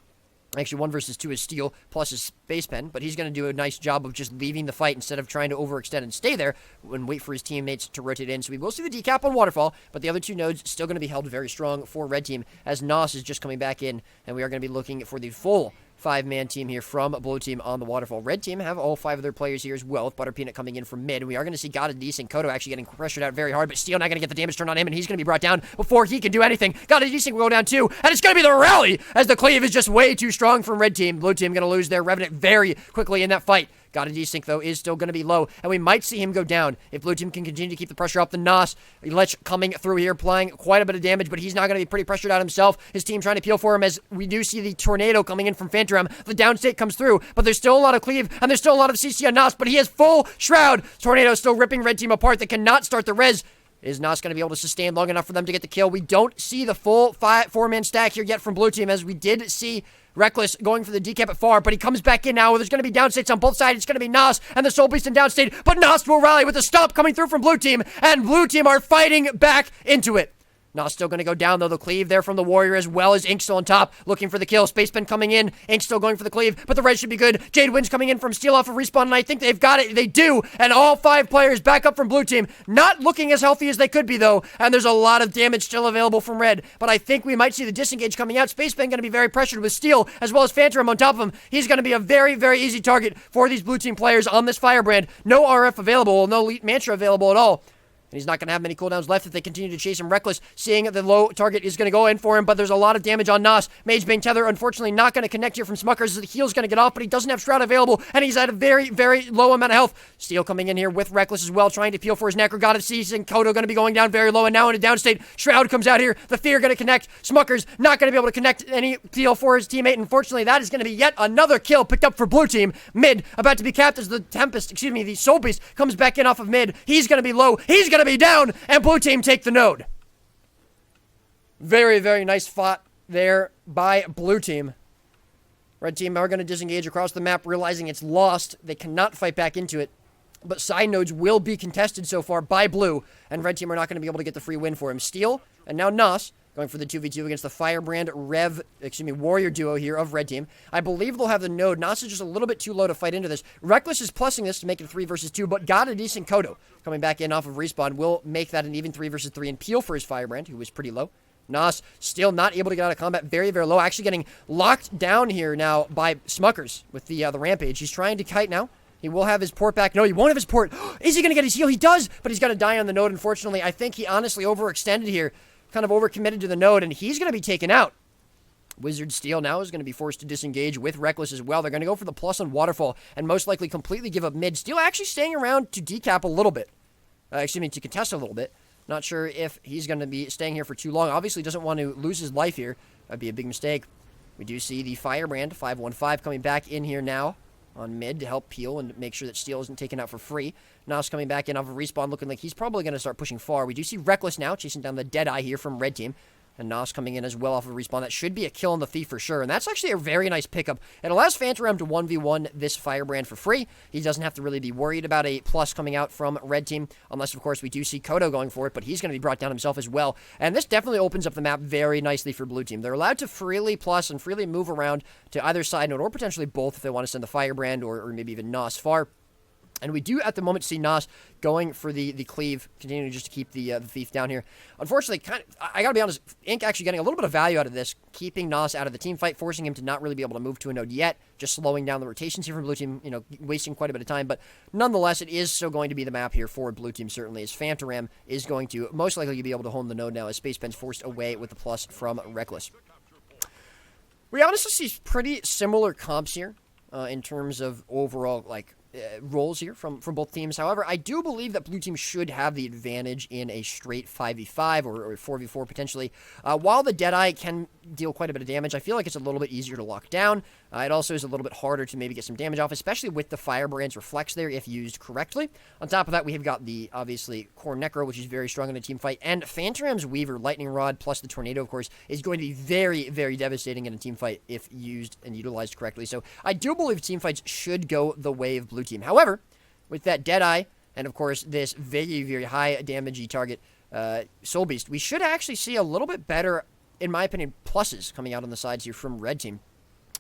Actually, 1 versus 2 is Steel plus his Space Pen, but he's going to do a nice job of just leaving the fight instead of trying to overextend and stay there and wait for his teammates to rotate in. So we will see the decap on Waterfall, but the other 2 nodes still going to be held very strong for Red Team, as Nos is just coming back in, and we are going to be looking for the full 5-man team here from Blue Team on the Waterfall. Red Team have all 5 of their players here as well, with Butterpeanut coming in from mid. We are going to see God of Decent Kodo actually getting pressured out very hard, but Steel not going to get the damage turned on him, and he's going to be brought down before he can do anything. God of Decent will go down too, and it's going to be the rally, as the cleave is just way too strong from Red Team. Blue Team going to lose their Revenant very quickly in that fight. Got a desync, though, is still going to be low, and we might see him go down if Blue Team can continue to keep the pressure up. The Nos, Lech coming through here, applying quite a bit of damage, but he's not going to be pretty pressured out himself. His team trying to peel for him, as we do see the Tornado coming in from Phantom. The downstate comes through, but there's still a lot of cleave, and there's still a lot of CC on Nos, but he has full Shroud. Tornado still ripping Red Team apart. They cannot start the res. Is Nos going to be able to sustain long enough for them to get the kill? We don't see the full 4-man stack here yet from Blue Team, as we did see Reckless going for the decap at far, but he comes back in now. There's going to be downstates on both sides. It's going to be Nos and the Soul Beast in downstate, but Nos will rally with a stomp coming through from Blue Team, and Blue Team are fighting back into it. Nos still going to go down, though. The cleave there from the Warrior, as well as Ink still on top, looking for the kill. Spacepen coming in. Ink still going for the cleave, but the red should be good. Jade Wind's coming in from Steel off of respawn, and I think they've got it. They do, and all 5 players back up from Blue Team. Not looking as healthy as they could be, though, and there's a lot of damage still available from Red, but I think we might see the disengage coming out. Spacepen going to be very pressured with Steel, as well as Phantom on top of him. He's going to be a very, very easy target for these Blue Team players on this Firebrand. No RF available, no Elite Mantra available at all. And he's not going to have many cooldowns left if they continue to chase him. Reckless, seeing the low target, is going to go in for him, but there's a lot of damage on Nos. Magebane Tether, unfortunately, not going to connect here from Smuckers. The heal's going to get off, but he doesn't have Shroud available, and he's at a very, very low amount of health. Steel coming in here with Reckless as well, trying to peel for his Necro. God of Seas and Kodo going to be going down very low, and now in a downstate. Shroud comes out here. The Fear going to connect. Smuckers not going to be able to connect any peel for his teammate. Unfortunately, that is going to be yet another kill picked up for Blue Team. Mid, about to be capped as the the Soul Beast comes back in off of mid. He's going to be low. He's going to be down, and Blue Team take the node. Very, very nice fought there by Blue Team. Red Team are going to disengage across the map, realizing it's lost. They cannot fight back into it. But side nodes will be contested so far by Blue, and Red Team are not going to be able to get the free win for him. Steel, and now Nos, going for the 2v2 against the Firebrand Warrior duo here of Red Team. I believe they'll have the node. Nos is just a little bit too low to fight into this. Reckless is plussing this to make it a 3 versus 2, but got a decent Kodo coming back in off of respawn will make that an even 3 versus 3 and peel for his Firebrand, who was pretty low. Nos still not able to get out of combat, very, very low. Actually getting locked down here now by Smuckers with the Rampage. He's trying to kite now. He will have his port back. No, he won't have his port. Is he going to get his heal? He does, but he's going to die on the node, unfortunately. I think he honestly overextended here, kind of overcommitted to the node, and he's going to be taken out. Wizard Steel now is going to be forced to disengage with Reckless as well. They're going to go for the plus on Waterfall and most likely completely give up mid. Steel actually staying around to decap a little bit. To contest a little bit. Not sure if he's going to be staying here for too long. Obviously doesn't want to lose his life here. That'd be a big mistake. We do see the Firebrand, 515, coming back in here now on mid to help peel and make sure that Steel isn't taken out for free. Nas coming back in off of respawn, looking like he's probably going to start pushing far. We do see Reckless now chasing down the Deadeye here from red team. And Nas coming in as well off of respawn. That should be a kill on the Thief for sure. And that's actually a very nice pickup. It allows Phantom to 1v1 this Firebrand for free. He doesn't have to really be worried about a plus coming out from red team. Unless, of course, we do see Kodo going for it. But he's going to be brought down himself as well. And this definitely opens up the map very nicely for blue team. They're allowed to freely plus and freely move around to either side node. Or potentially both if they want to send the Firebrand or maybe even Nas far. And we do, at the moment, see Nas going for the cleave, continuing just to keep the Thief down here. Unfortunately, I gotta be honest, Ink actually getting a little bit of value out of this, keeping Nas out of the team fight, forcing him to not really be able to move to a node yet, just slowing down the rotations here from blue team, wasting quite a bit of time. But nonetheless, it is still going to be the map here for blue team, certainly, as Phantom is going to most likely be able to hold the node now, as Space Pen's forced away with the plus from Reckless. We honestly see pretty similar comps here in terms of overall, roles here from both teams. However, I do believe that blue team should have the advantage in a straight 5v5 or 4v4 potentially. While the Deadeye can deal quite a bit of damage, I feel like it's a little bit easier to lock down. It also is a little bit harder to maybe get some damage off, especially with the Firebrand's Reflex there if used correctly. On top of that, we have got the, obviously, Core Necro, which is very strong in a team fight, and Phantom's Weaver, Lightning Rod, plus the Tornado, of course, is going to be very, very devastating in a team fight if used and utilized correctly. So I do believe team fights should go the way of blue team. However, with that Deadeye, and of course this very, very high damage target, Soul Beast, we should actually see a little bit better, in my opinion, pluses coming out on the sides here from red team,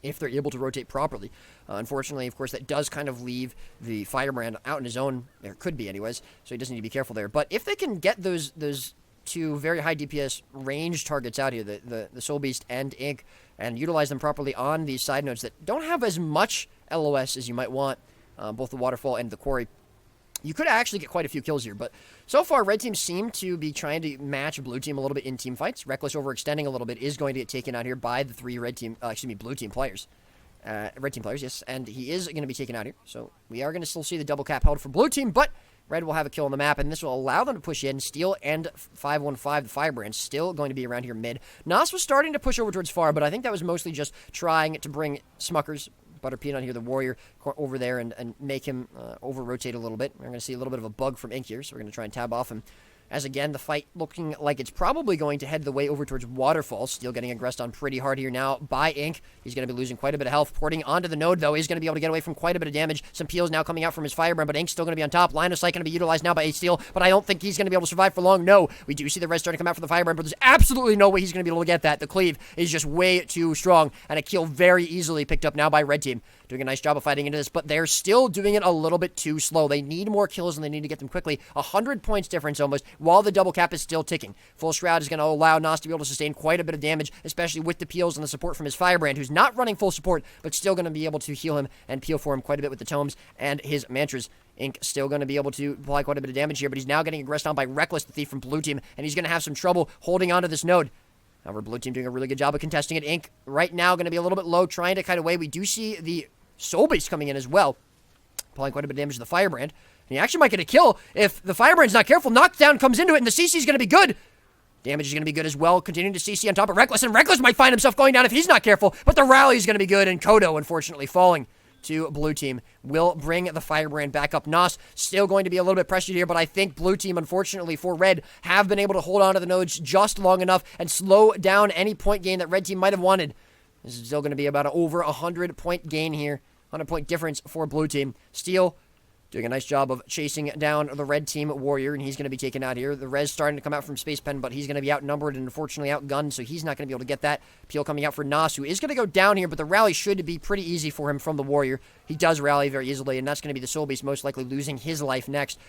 if they're able to rotate properly. Unfortunately, of course, that does kind of leave the Firebrand out in his own, or could be anyways, so he does need to be careful there. But if they can get those two very high DPS range targets out here, the Soul Beast and Ink, and utilize them properly on these side nodes that don't have as much LOS as you might want, both the Waterfall and the Quarry, you could actually get quite a few kills here. But so far, red team seem to be trying to match blue team a little bit in team fights. Reckless overextending a little bit is going to get taken out here by the three blue team players. Red team players, yes, and he is going to be taken out here. So we are going to still see the double cap held for blue team, but red will have a kill on the map, and this will allow them to push in. Steel and 515, the Firebrand, still going to be around here mid. Nas was starting to push over towards far, but I think that was mostly just trying to bring Smuckers, Butter Peanut here, the Warrior, over there and make him over-rotate a little bit. We're going to see a little bit of a bug from Ink here, so we're going to try and tab off him. As again, the fight looking like it's probably going to head the way over towards Waterfall. Steel getting aggressed on pretty hard here now by Ink. He's going to be losing quite a bit of health. Porting onto the node, though, is going to be able to get away from quite a bit of damage. Some peels now coming out from his Firebrand, but Ink's still going to be on top. Line of sight going to be utilized now by Steel, but I don't think he's going to be able to survive for long. No, we do see the res starting to come out from the Firebrand, but there's absolutely no way he's going to be able to get that. The cleave is just way too strong, and a kill very easily picked up now by red team. Doing a nice job of fighting into this, but they're still doing it a little bit too slow. They need more kills, and they need to get them quickly. 100 points difference almost, while the double cap is still ticking. Full Shroud is going to allow Nas to be able to sustain quite a bit of damage, especially with the peels and the support from his Firebrand, who's not running full support, but still going to be able to heal him and peel for him quite a bit with the tomes and his mantras. Ink still going to be able to apply quite a bit of damage here, but he's now getting aggressed on by Reckless, the Thief from blue team, and he's going to have some trouble holding onto this node. However, blue team doing a really good job of contesting it. Ink right now going to be a little bit low, trying to kite away. We do see the Soul Beast coming in as well, applying quite a bit of damage to the Firebrand. And he actually might get a kill if the Firebrand's not careful. Knockdown comes into it, and the CC's going to be good. Damage is going to be good as well. Continuing to CC on top of Reckless, and Reckless might find himself going down if he's not careful, but the rally is going to be good, and Kodo, unfortunately, falling to blue team, will bring the Firebrand back up. Nos still going to be a little bit pressured here, but I think blue team, unfortunately for red, have been able to hold on to the nodes just long enough and slow down any point gain that red team might have wanted. This is still going to be about over 100-point gain here. 100-point difference for blue team. Steel doing a nice job of chasing down the red team Warrior, and he's going to be taken out here. The res starting to come out from Space Pen, but he's going to be outnumbered and unfortunately outgunned, so he's not going to be able to get that. Peel coming out for Nas, who is going to go down here, but the rally should be pretty easy for him from the Warrior. He does rally very easily, and that's going to be the Soul Beast most likely losing his life next.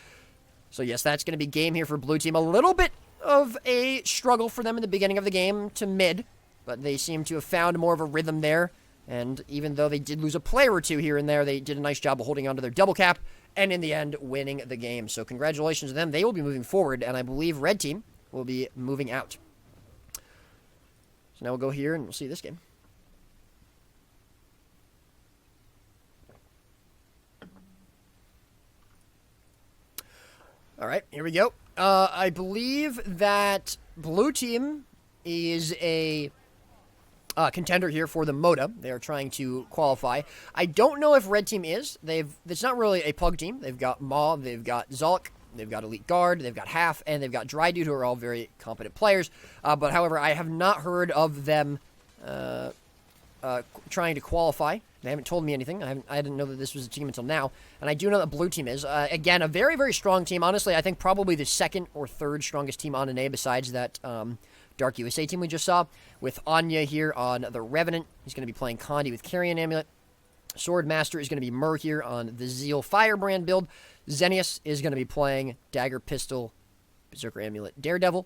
So yes, that's going to be game here for blue team. A little bit of a struggle for them in the beginning of the game to mid, but they seem to have found more of a rhythm there. And even though they did lose a player or two here and there, they did a nice job of holding on to their double cap, and in the end, winning the game. So congratulations to them. They will be moving forward, and I believe red team will be moving out. So now we'll go here, and we'll see this game. All right, here we go. I believe that blue team is a contender here for the MOTA. They are trying to qualify. I don't know if red team is. It's not really a pug team. They've got Maw, they've got Zulk, they've got Elite Guard, they've got Half, and they've got Dry Dude, who are all very competent players. But however, I have not heard of them trying to qualify. They haven't told me anything. I didn't know that this was a team until now. And I do know that blue team is. Again, a very, very strong team. Honestly, I think probably the second or third strongest team on NA besides that Dark USA team we just saw. With Anya here on the Revenant. He's going to be playing Condi with Carrion Amulet. Swordmaster is going to be Mur here on the Zeal Firebrand build. Xenius is going to be playing Dagger Pistol, Berserker Amulet, Daredevil.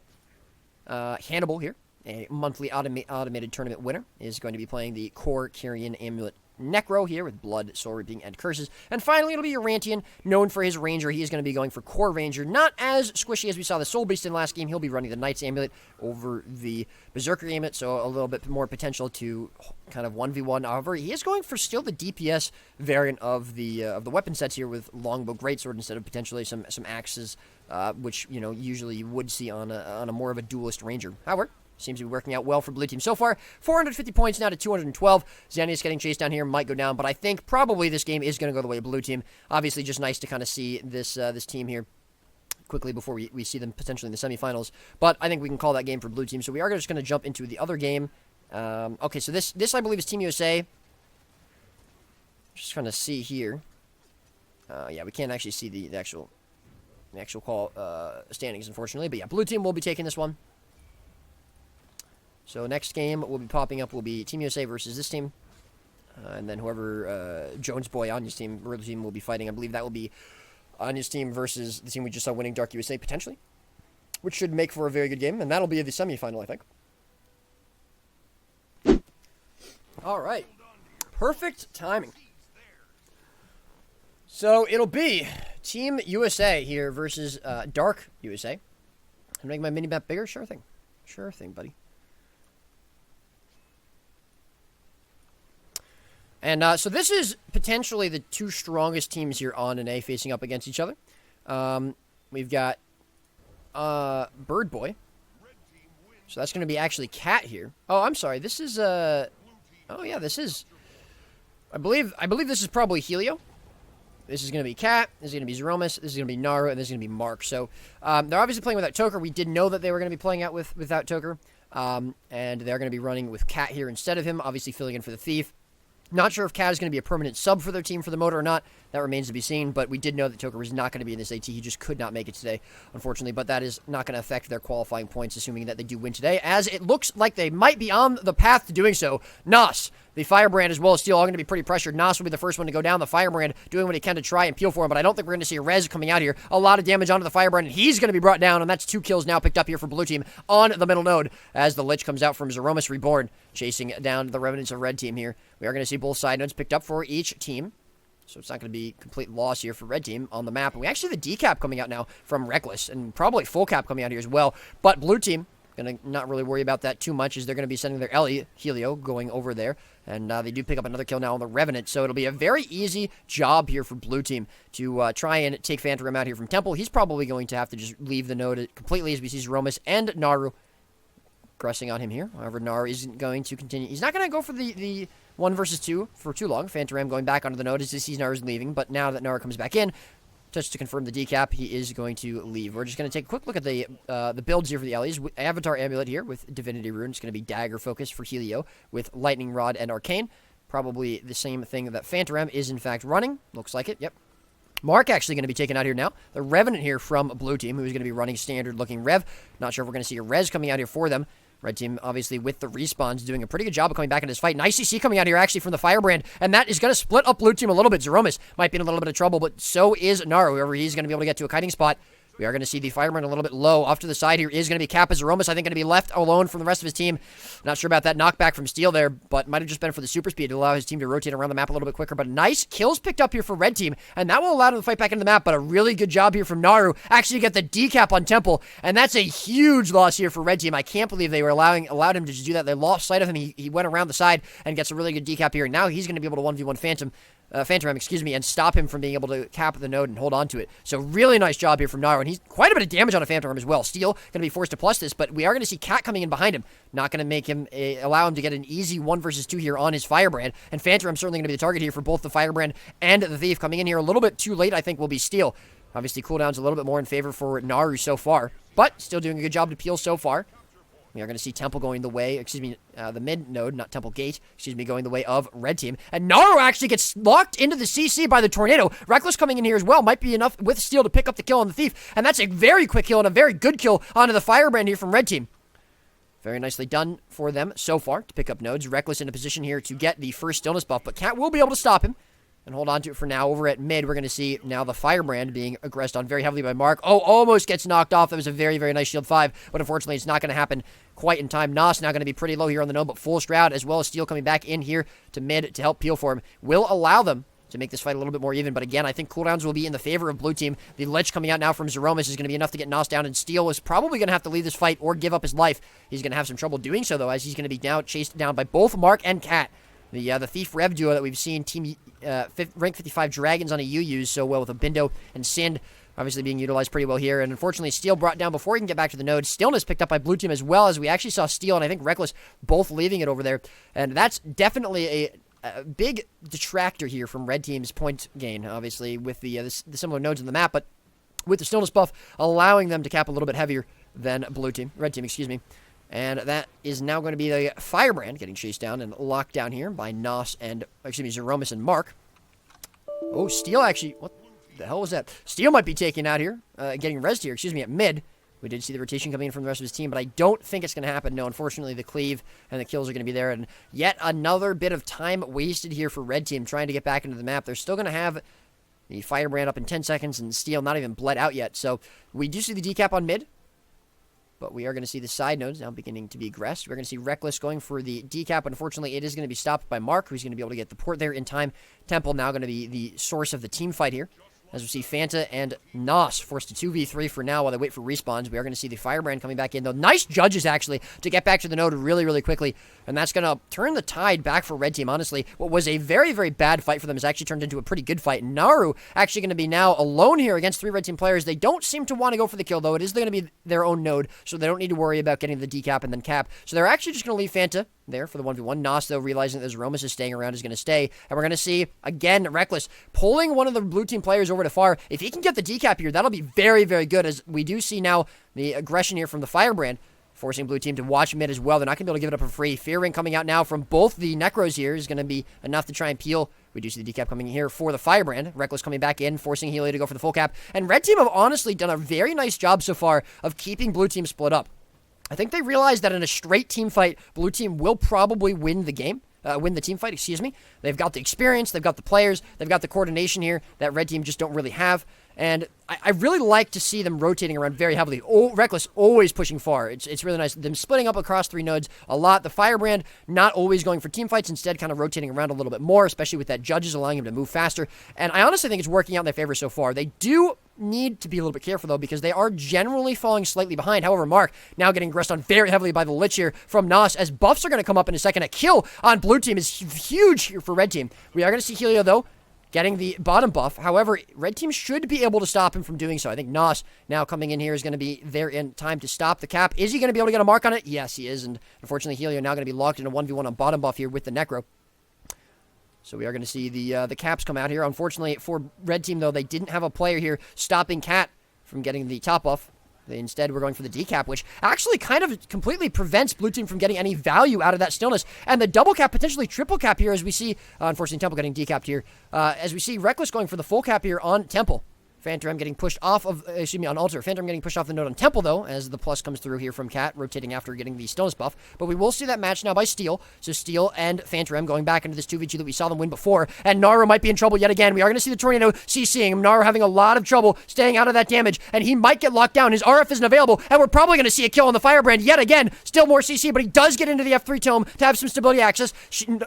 Hannibal here, a monthly automated tournament winner, is going to be playing the Core Carrion Amulet Necro here with Blood, Soul Reaping, and Curses. And finally, it'll be Urantian, known for his Ranger. He is going to be going for Core Ranger. Not as squishy as we saw the Soul Beast in last game. He'll be running the Knight's Amulet over the Berserker Amulet, so a little bit more potential to kind of 1v1. However, he is going for still the DPS variant of the weapon sets here with Longbow Greatsword instead of potentially some axes, which, you know, usually you would see on a more of a duelist Ranger. However, seems to be working out well for blue team so far. 450 points now to 212. Xenius getting chased down here, might go down, but I think probably this game is going to go the way of blue team. Obviously, just nice to kind of see this team here quickly before we see them potentially in the semifinals. But I think we can call that game for blue team. So we are just going to jump into the other game. Okay, so this I believe is Team USA. Just trying to see here. Yeah, we can't actually see the actual standings, unfortunately. But yeah, blue team will be taking this one. So next game will be popping up will be Team USA versus this team. And then whoever Jones Boy, Anya's team, blue team will be fighting. I believe that will be Anya's team versus the team we just saw winning Dark USA, potentially. Which should make for a very good game. And that'll be the semifinal, I think. All right. Perfect timing. So it'll be Team USA here versus Dark USA. I'm making my mini-map bigger? Sure thing. Sure thing, buddy. And so this is potentially the two strongest teams here on NA facing up against each other. We've got Bird Boy. So that's going to be actually Cat here. Oh, I'm sorry. This is oh yeah, this is I believe this is probably Helio. This is going to be Cat. This is going to be Zeromus. This is going to be Naru, and this is going to be Mark. So they're obviously playing without Toker. We did know that they were going to be playing out without Toker, and they're going to be running with Cat here instead of him, obviously filling in for the Thief. Not sure if Cat is going to be a permanent sub for their team for the MOTA or not. That remains to be seen, but we did know that Toker was not going to be in this AT. He just could not make it today, unfortunately, but that is not going to affect their qualifying points, assuming that they do win today, as it looks like they might be on the path to doing so. Nas, the Firebrand, as well as Steel, all going to be pretty pressured. Nas will be the first one to go down. The Firebrand doing what he can to try and peel for him, but I don't think we're going to see a res coming out here. A lot of damage onto the Firebrand, and he's going to be brought down, and that's 2 kills now picked up here for blue team on the middle node, as the Lich comes out from Zeromus Reborn, chasing down the remnants of red team here. We are going to see both side nodes picked up for each team, so it's not going to be complete loss here for red team on the map. And we actually have the decap coming out now from Reckless, and probably full cap coming out here as well. But blue team, going to not really worry about that too much, as they're going to be sending their Ellie, Helio, going over there. And they do pick up another kill now on the Revenant, so it'll be a very easy job here for blue team to try and take Phantom out here from Temple. He's probably going to have to just leave the node completely, as we see Zeromus and Naru aggressing on him here. However, Naru isn't going to continue. He's not going to go for the 1 versus 2 for too long. Phantom going back onto the node as he sees Naru's leaving, but now that Naru comes back in, just to confirm the decap, he is going to leave. We're just going to take a quick look at the builds here for the Ellies. Avatar Amulet here with Divinity Rune. It's going to be Dagger Focus for Helio with Lightning Rod and Arcane. Probably the same thing that Phantom is in fact running. Looks like it, yep. Mark actually going to be taken out here now. The Revenant here from blue team, who's going to be running standard looking Rev. Not sure if we're going to see a res coming out here for them. Red team, obviously, with the respawns, doing a pretty good job of coming back in this fight. Nice CC coming out here, actually, from the Firebrand, and that is going to split up blue team a little bit. Zeromus might be in a little bit of trouble, but so is Naru. Whoever he's going to be able to get to a kiting spot. We are going to see the Firebrand a little bit low. Off to the side here is going to be Kappa. Zeromus, I think, going to be left alone from the rest of his team. Not sure about that knockback from Steel there, but might have just been for the super speed to allow his team to rotate around the map a little bit quicker. But nice kills picked up here for red team, and that will allow them to fight back into the map. But a really good job here from Naru. Actually get the decap on Temple, and that's a huge loss here for red team. I can't believe they were allowed him to just do that. They lost sight of him. He went around the side and gets a really good decap here. And now he's going to be able to 1v1 Phantom. Phantom, excuse me, and stop him from being able to cap the node and hold on to it. So really nice job here from Naru, and he's quite a bit of damage on a Phantom as well. Steel going to be forced to plus this, but we are going to see Cat coming in behind him. Not going to make him allow him to get an easy 1 versus 2 here on his Firebrand, and Phantom certainly going to be the target here for both the Firebrand and the Thief. Coming in here a little bit too late, I think, will be Steel. Obviously, cooldown's a little bit more in favor for Naru so far, but still doing a good job to peel so far. We are going to see Temple going the way, the mid node, not Temple Gate, going the way of Red Team. And Naru actually gets locked into the CC by the Tornado. Reckless coming in here as well. Might be enough with Steel to pick up the kill on the Thief. And that's a very quick kill and a very good kill onto the Firebrand here from Red Team. Very nicely done for them so far to pick up nodes. Reckless in a position here to get the first stillness buff, but Cat will be able to stop him and hold on to it for now. Over at mid, we're going to see now the Firebrand being aggressed on very heavily by Mark. Oh, almost gets knocked off. That was a very, very nice shield 5, but unfortunately it's not going to happen quite in time. Nos now going to be pretty low here on the node, but full Shroud as well as Steel coming back in here to mid to help peel for him will allow them to make this fight a little bit more even. But again, I think cooldowns will be in the favor of blue team. The Lich coming out now from Zeromus is going to be enough to get Nos down, and Steel is probably going to have to leave this fight or give up his life. He's going to have some trouble doing so, though, as he's going to be now chased down by both Mark and Cat. The Thief Rev duo that we've seen team rank 55 Dragons on a U use so well with a Bindo and Sind obviously being utilized pretty well here. And unfortunately, Steel brought down before he can get back to the node. Stillness picked up by blue team as well, as we actually saw Steel and I think Reckless both leaving it over there. And that's definitely a big detractor here from red team's point gain, obviously, with the similar nodes in the map, but with the stillness buff allowing them to cap a little bit heavier than red team, excuse me. And that is now going to be the Firebrand getting chased down and locked down here by Nos and, Zeromus and Mark. Oh, Steel actually, what the hell was that? Steel might be taken out here, getting rezzed here, at mid. We did see the rotation coming in from the rest of his team, but I don't think it's going to happen. No, unfortunately, the cleave and the kills are going to be there. And yet another bit of time wasted here for red team trying to get back into the map. They're still going to have the Firebrand up in 10 seconds and Steel not even bled out yet. So we do see the decap on mid. But we are going to see the side nodes now beginning to be aggressed. We're going to see Reckless going for the decap. Unfortunately, it is going to be stopped by Mark, who's going to be able to get the port there in time. Temple now going to be the source of the team fight here. As we see Fanta and Nos forced to 2v3 for now while they wait for respawns. We are going to see the Firebrand coming back in, though. Nice judges, actually, to get back to the node really, really quickly. And that's going to turn the tide back for red team, honestly. What was a very, very bad fight for them has actually turned into a pretty good fight. Naru actually going to be now alone here against 3 red team players. They don't seem to want to go for the kill, though. It is going to be their own node, so they don't need to worry about getting the decap and then cap. So they're actually just going to leave Fanta there for the 1v1. Nos, though, realizing that Zeromus is staying around, is going to stay. And we're going to see, again, Reckless pulling one of the blue team players over to far. If he can get the decap here, that'll be very, very good, as we do see now the aggression here from the Firebrand, forcing blue team to watch mid as well. They're not going to be able to give it up for free. Fear Ring coming out now from both the Necros here is going to be enough to try and peel. We do see the decap coming in here for the Firebrand. Reckless coming back in, forcing Helio to go for the full cap. And red team have honestly done a very nice job so far of keeping blue team split up. I think they realize that in a straight team fight, blue team will probably win the game. Win the team fight, They've got the experience, they've got the players, they've got the coordination here that red team just don't really have. And I really like to see them rotating around very heavily. Reckless always pushing far. It's really nice. Them splitting up across 3 nodes a lot. The Firebrand not always going for team fights, instead kind of rotating around a little bit more, especially with that judges allowing him to move faster. And I honestly think it's working out in their favor so far. They do need to be a little bit careful, though, because they are generally falling slightly behind. However, Mark now getting aggressed on very heavily by the Lich here from Nos, as buffs are going to come up in a second. A kill on blue team is huge here for red team. We are going to see Helio, though, getting the bottom buff. However, red team should be able to stop him from doing so. I think Nos now coming in here is going to be there in time to stop the cap. Is he going to be able to get a mark on it? Yes, he is. And unfortunately, Helio now going to be locked in a 1v1 on bottom buff here with the Necro. So we are going to see the caps come out here. Unfortunately, for red team, though, they didn't have a player here stopping Cat from getting the top buff. They instead were going for the decap, which actually kind of completely prevents blue team from getting any value out of that stillness. And the double cap, potentially triple cap here, as we see, unfortunately, Temple getting decapped here. As we see Reckless going for the full cap here on Temple. Phantom getting pushed off of, on Altar. Phantom getting pushed off the node on Temple, though, as the plus comes through here from Cat, rotating after getting the stillness buff. But we will see that match now by Steel. So Steel and Phantom going back into this 2v2 that we saw them win before. And Naru might be in trouble yet again. We are going to see the Tornado CCing him. Naru having a lot of trouble staying out of that damage, and he might get locked down. His RF isn't available, and we're probably going to see a kill on the Firebrand yet again. Still more CC, but he does get into the F3 tome to have some stability access.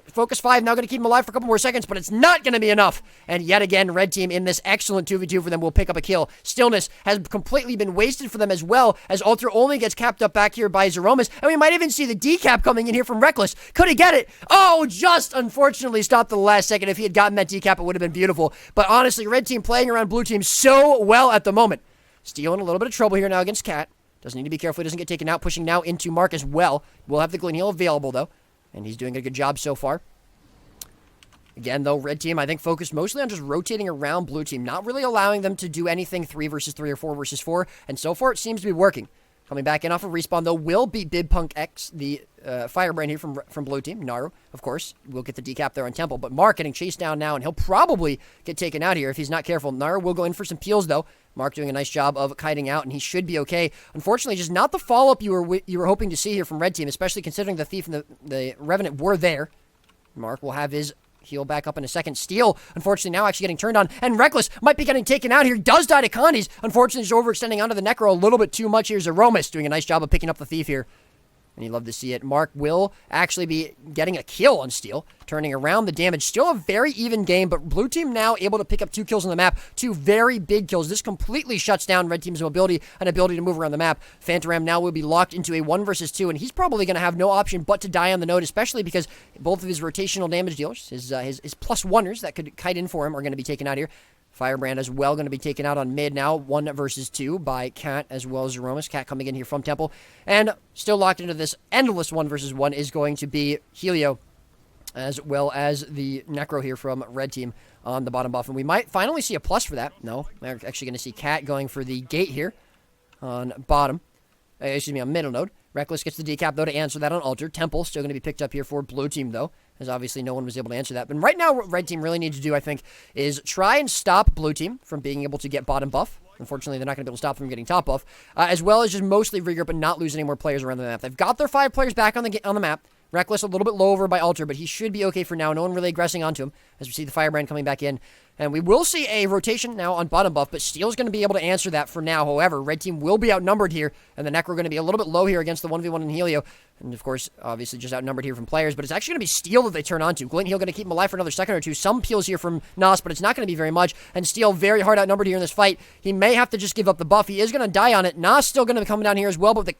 Focus 5 now going to keep him alive for a couple more seconds, but it's not going to be enough. And yet again, red team in this excellent 2v2 for them will will pick up a kill. Stillness has completely been wasted for them as well, as Alter only gets capped up back here by Zeromus, and we might even see the decap coming in here from Reckless. Could he get it? Oh, just unfortunately stopped at the last second. If he had gotten that decap, it would have been beautiful. But honestly, red team playing around blue team so well at the moment. Steel in a little bit of trouble here now against Cat. Doesn't need to be careful he doesn't get taken out. Pushing now into Mark as well. We'll have the Glen Heal available, though. And he's doing a good job so far. Again, though, red team, I think, focused mostly on just rotating around blue team. Not really allowing them to do anything 3 versus 3 or 4 versus 4. And so far, it seems to be working. Coming back in off of respawn, though, will be Bibpunk X, the Firebrand here from blue team. Naru, of course, will get the decap there on Temple. But Mark getting chased down now, and he'll probably get taken out here if he's not careful. Naru will go in for some peels, though. Mark doing a nice job of kiting out, and he should be okay. Unfortunately, just not the follow-up you were hoping to see here from red team, especially considering the Thief and the Revenant were there. Mark will have his heal back up in a second. Steel, unfortunately, now actually getting turned on, and Reckless might be getting taken out here. Does die to Condies. Unfortunately, just overextending onto the Necro a little bit too much here. Zeromus doing a nice job of picking up the Thief here. And you love to see it. Mark will actually be getting a kill on Steel, turning around the damage. Still a very even game, but blue team now able to pick up 2 kills on the map. 2 very big kills. This completely shuts down red team's mobility and ability to move around the map. Phantom now will be locked into a 1 versus 2, and he's probably going to have no option but to die on the node, especially because both of his rotational damage dealers, his +1ers that could kite in for him, are going to be taken out here. Firebrand as well going to be taken out on mid now, 1 versus 2 by Cat as well as Zeromus. Cat coming in here from Temple. And still locked into this endless 1 versus 1 is going to be Helio as well as the Necro here from red team on the bottom buff. And we might finally see a plus for that. No, we're actually going to see Cat going for the gate here on bottom. On middle node. Reckless gets the decap, though, to answer that on Alter. Temple still going to be picked up here for blue team, though, as obviously no one was able to answer that. But right now, what red team really needs to do, I think, is try and stop blue team from being able to get bottom buff. Unfortunately, they're not going to be able to stop them from getting top buff, as well as just mostly regroup and not lose any more players around the map. They've got their 5 players back on the map. Reckless a little bit low over by Alter, but he should be okay for now. No one really aggressing onto him, as we see the Firebrand coming back in. And we will see a rotation now on bottom buff, but Steel's going to be able to answer that for now. However, red team will be outnumbered here, and the Necro going to be a little bit low here against the 1v1 in Helio. And, of course, obviously just outnumbered here from players, but it's actually going to be Steel that they turn onto. Glint Heal going to keep him alive for another second or two. Some peels here from Nos, but it's not going to be very much. And Steel very hard outnumbered here in this fight. He may have to just give up the buff. He is going to die on it. Nos still going to be coming down here as well, but the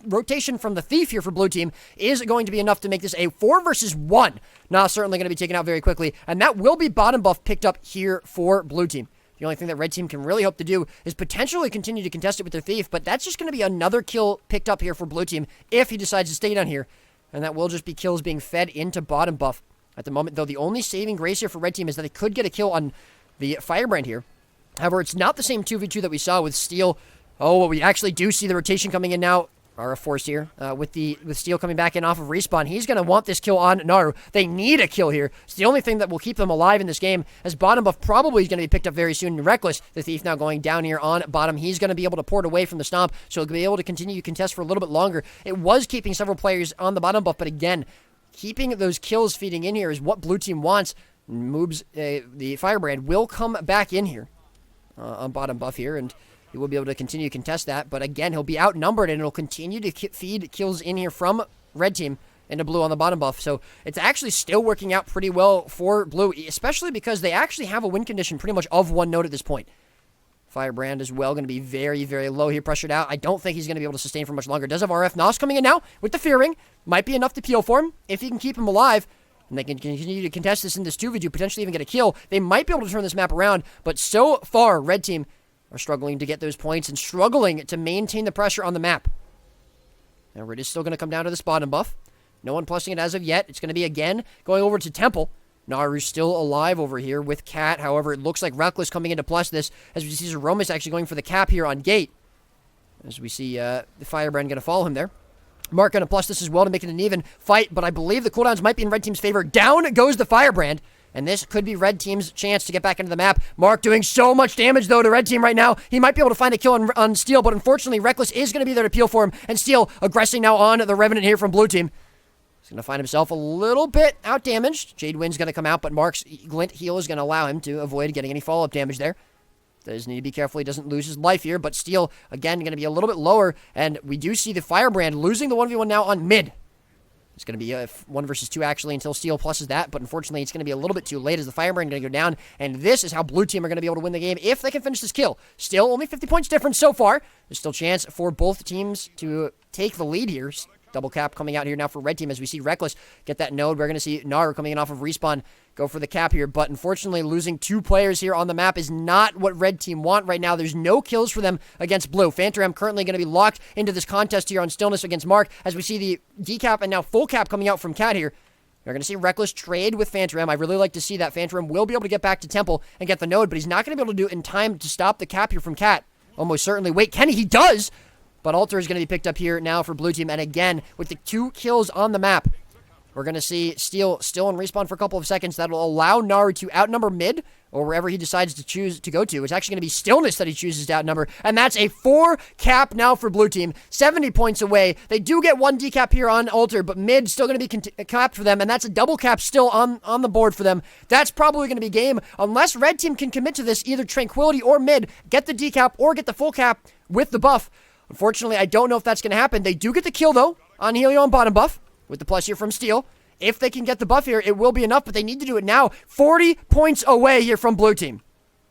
rotation from the Thief here for blue team is going to be enough to make this a 4 versus 1. Nas certainly going to be taken out very quickly, and that will be bottom buff picked up here for blue team. The only thing that red team can really hope to do is potentially continue to contest it with their Thief, but that's just going to be another kill picked up here for blue team if he decides to stay down here, and that will just be kills being fed into bottom buff. At the moment, though, the only saving grace here for red team is that they could get a kill on the Firebrand here. However, it's not the same 2v2 that we saw with Steel. Oh, well, we actually do see the rotation coming in now. RF Force here with Steel coming back in off of respawn. He's going to want this kill on Naru. They need a kill here. It's the only thing that will keep them alive in this game, as bottom buff probably is going to be picked up very soon. Reckless, the Thief now going down here on bottom. He's going to be able to port away from the stomp, so he'll be able to continue to contest for a little bit longer. It was keeping several players on the bottom buff, but again, keeping those kills feeding in here is what blue team wants. Moves, the Firebrand will come back in here on bottom buff here, and he will be able to continue to contest that, but again, he'll be outnumbered, and it'll continue to feed kills in here from red team into blue on the bottom buff. So it's actually still working out pretty well for blue, especially because they actually have a win condition pretty much of 1 node at this point. Firebrand as well going to be very, very low here, pressured out. I don't think he's going to be able to sustain for much longer. Does have RF Nos coming in now with the Fear Ring. Might be enough to peel for him if he can keep him alive. And they can continue to contest this in this 2v2, potentially even get a kill. They might be able to turn this map around, but so far, red team are struggling to get those points and struggling to maintain the pressure on the map. Now, it is still going to come down to this bottom buff. No one plussing it as of yet. It's going to be, again, going over to Temple. Naru's still alive over here with Cat. However, it looks like Reckless coming in to plus this, as we see Zeromus actually going for the cap here on gate. As we see the Firebrand going to follow him there. Mark going to plus this as well to make it an even fight, but I believe the cooldowns might be in red team's favor. Down goes the Firebrand. And this could be red team's chance to get back into the map. Mark doing so much damage, though, to red team right now. He might be able to find a kill on Steel, but unfortunately, Reckless is going to be there to peel for him. And Steel aggressing now on the Revenant here from blue team. He's going to find himself a little bit outdamaged. Jade Wind's going to come out, but Mark's Glint Heal is going to allow him to avoid getting any follow-up damage there. Does need to be careful he doesn't lose his life here, but Steel, again, going to be a little bit lower. And we do see the Firebrand losing the 1v1 now on mid. It's going to be a 1 versus 2 actually until Steel pluses that, but unfortunately it's going to be a little bit too late as the Firebrand going to go down, and this is how Blue Team are going to be able to win the game if they can finish this kill. Still only 50 points difference so far. There's still a chance for both teams to take the lead here. Double cap coming out here now for Red Team as we see Reckless get that node. We're going to see Naru coming in off of respawn go for the cap here, but unfortunately losing 2 players here on the map is not what Red Team want right now. There's no kills for them against Blue. Phantom currently going to be locked into this contest here on Stillness against Mark as we see the decap and now full cap coming out from Cat here. We're going to see Reckless trade with Phantom. I really like to see that. Phantom will be able to get back to Temple and get the node, but he's not going to be able to do it in time to stop the cap here from Cat. Almost certainly. Wait, Kenny, he does! But Alter is going to be picked up here now for Blue Team. And again, with the 2 kills on the map, we're going to see Steel still in respawn for a couple of seconds. That'll allow Naru to outnumber mid or wherever he decides to choose to go to. It's actually going to be Stillness that he chooses to outnumber. And that's a 4 cap now for Blue Team. 70 points away. They do get 1 decap here on Alter, but mid still going to be capped for them. And that's a double cap still on the board for them. That's probably going to be game unless Red Team can commit to this, either Tranquility or mid, get the decap or get the full cap with the buff. Unfortunately, I don't know if that's going to happen. They do get the kill, though, on Helio on bottom buff, with the plus here from Steel. If they can get the buff here, it will be enough, but they need to do it now. 40 points away here from Blue Team.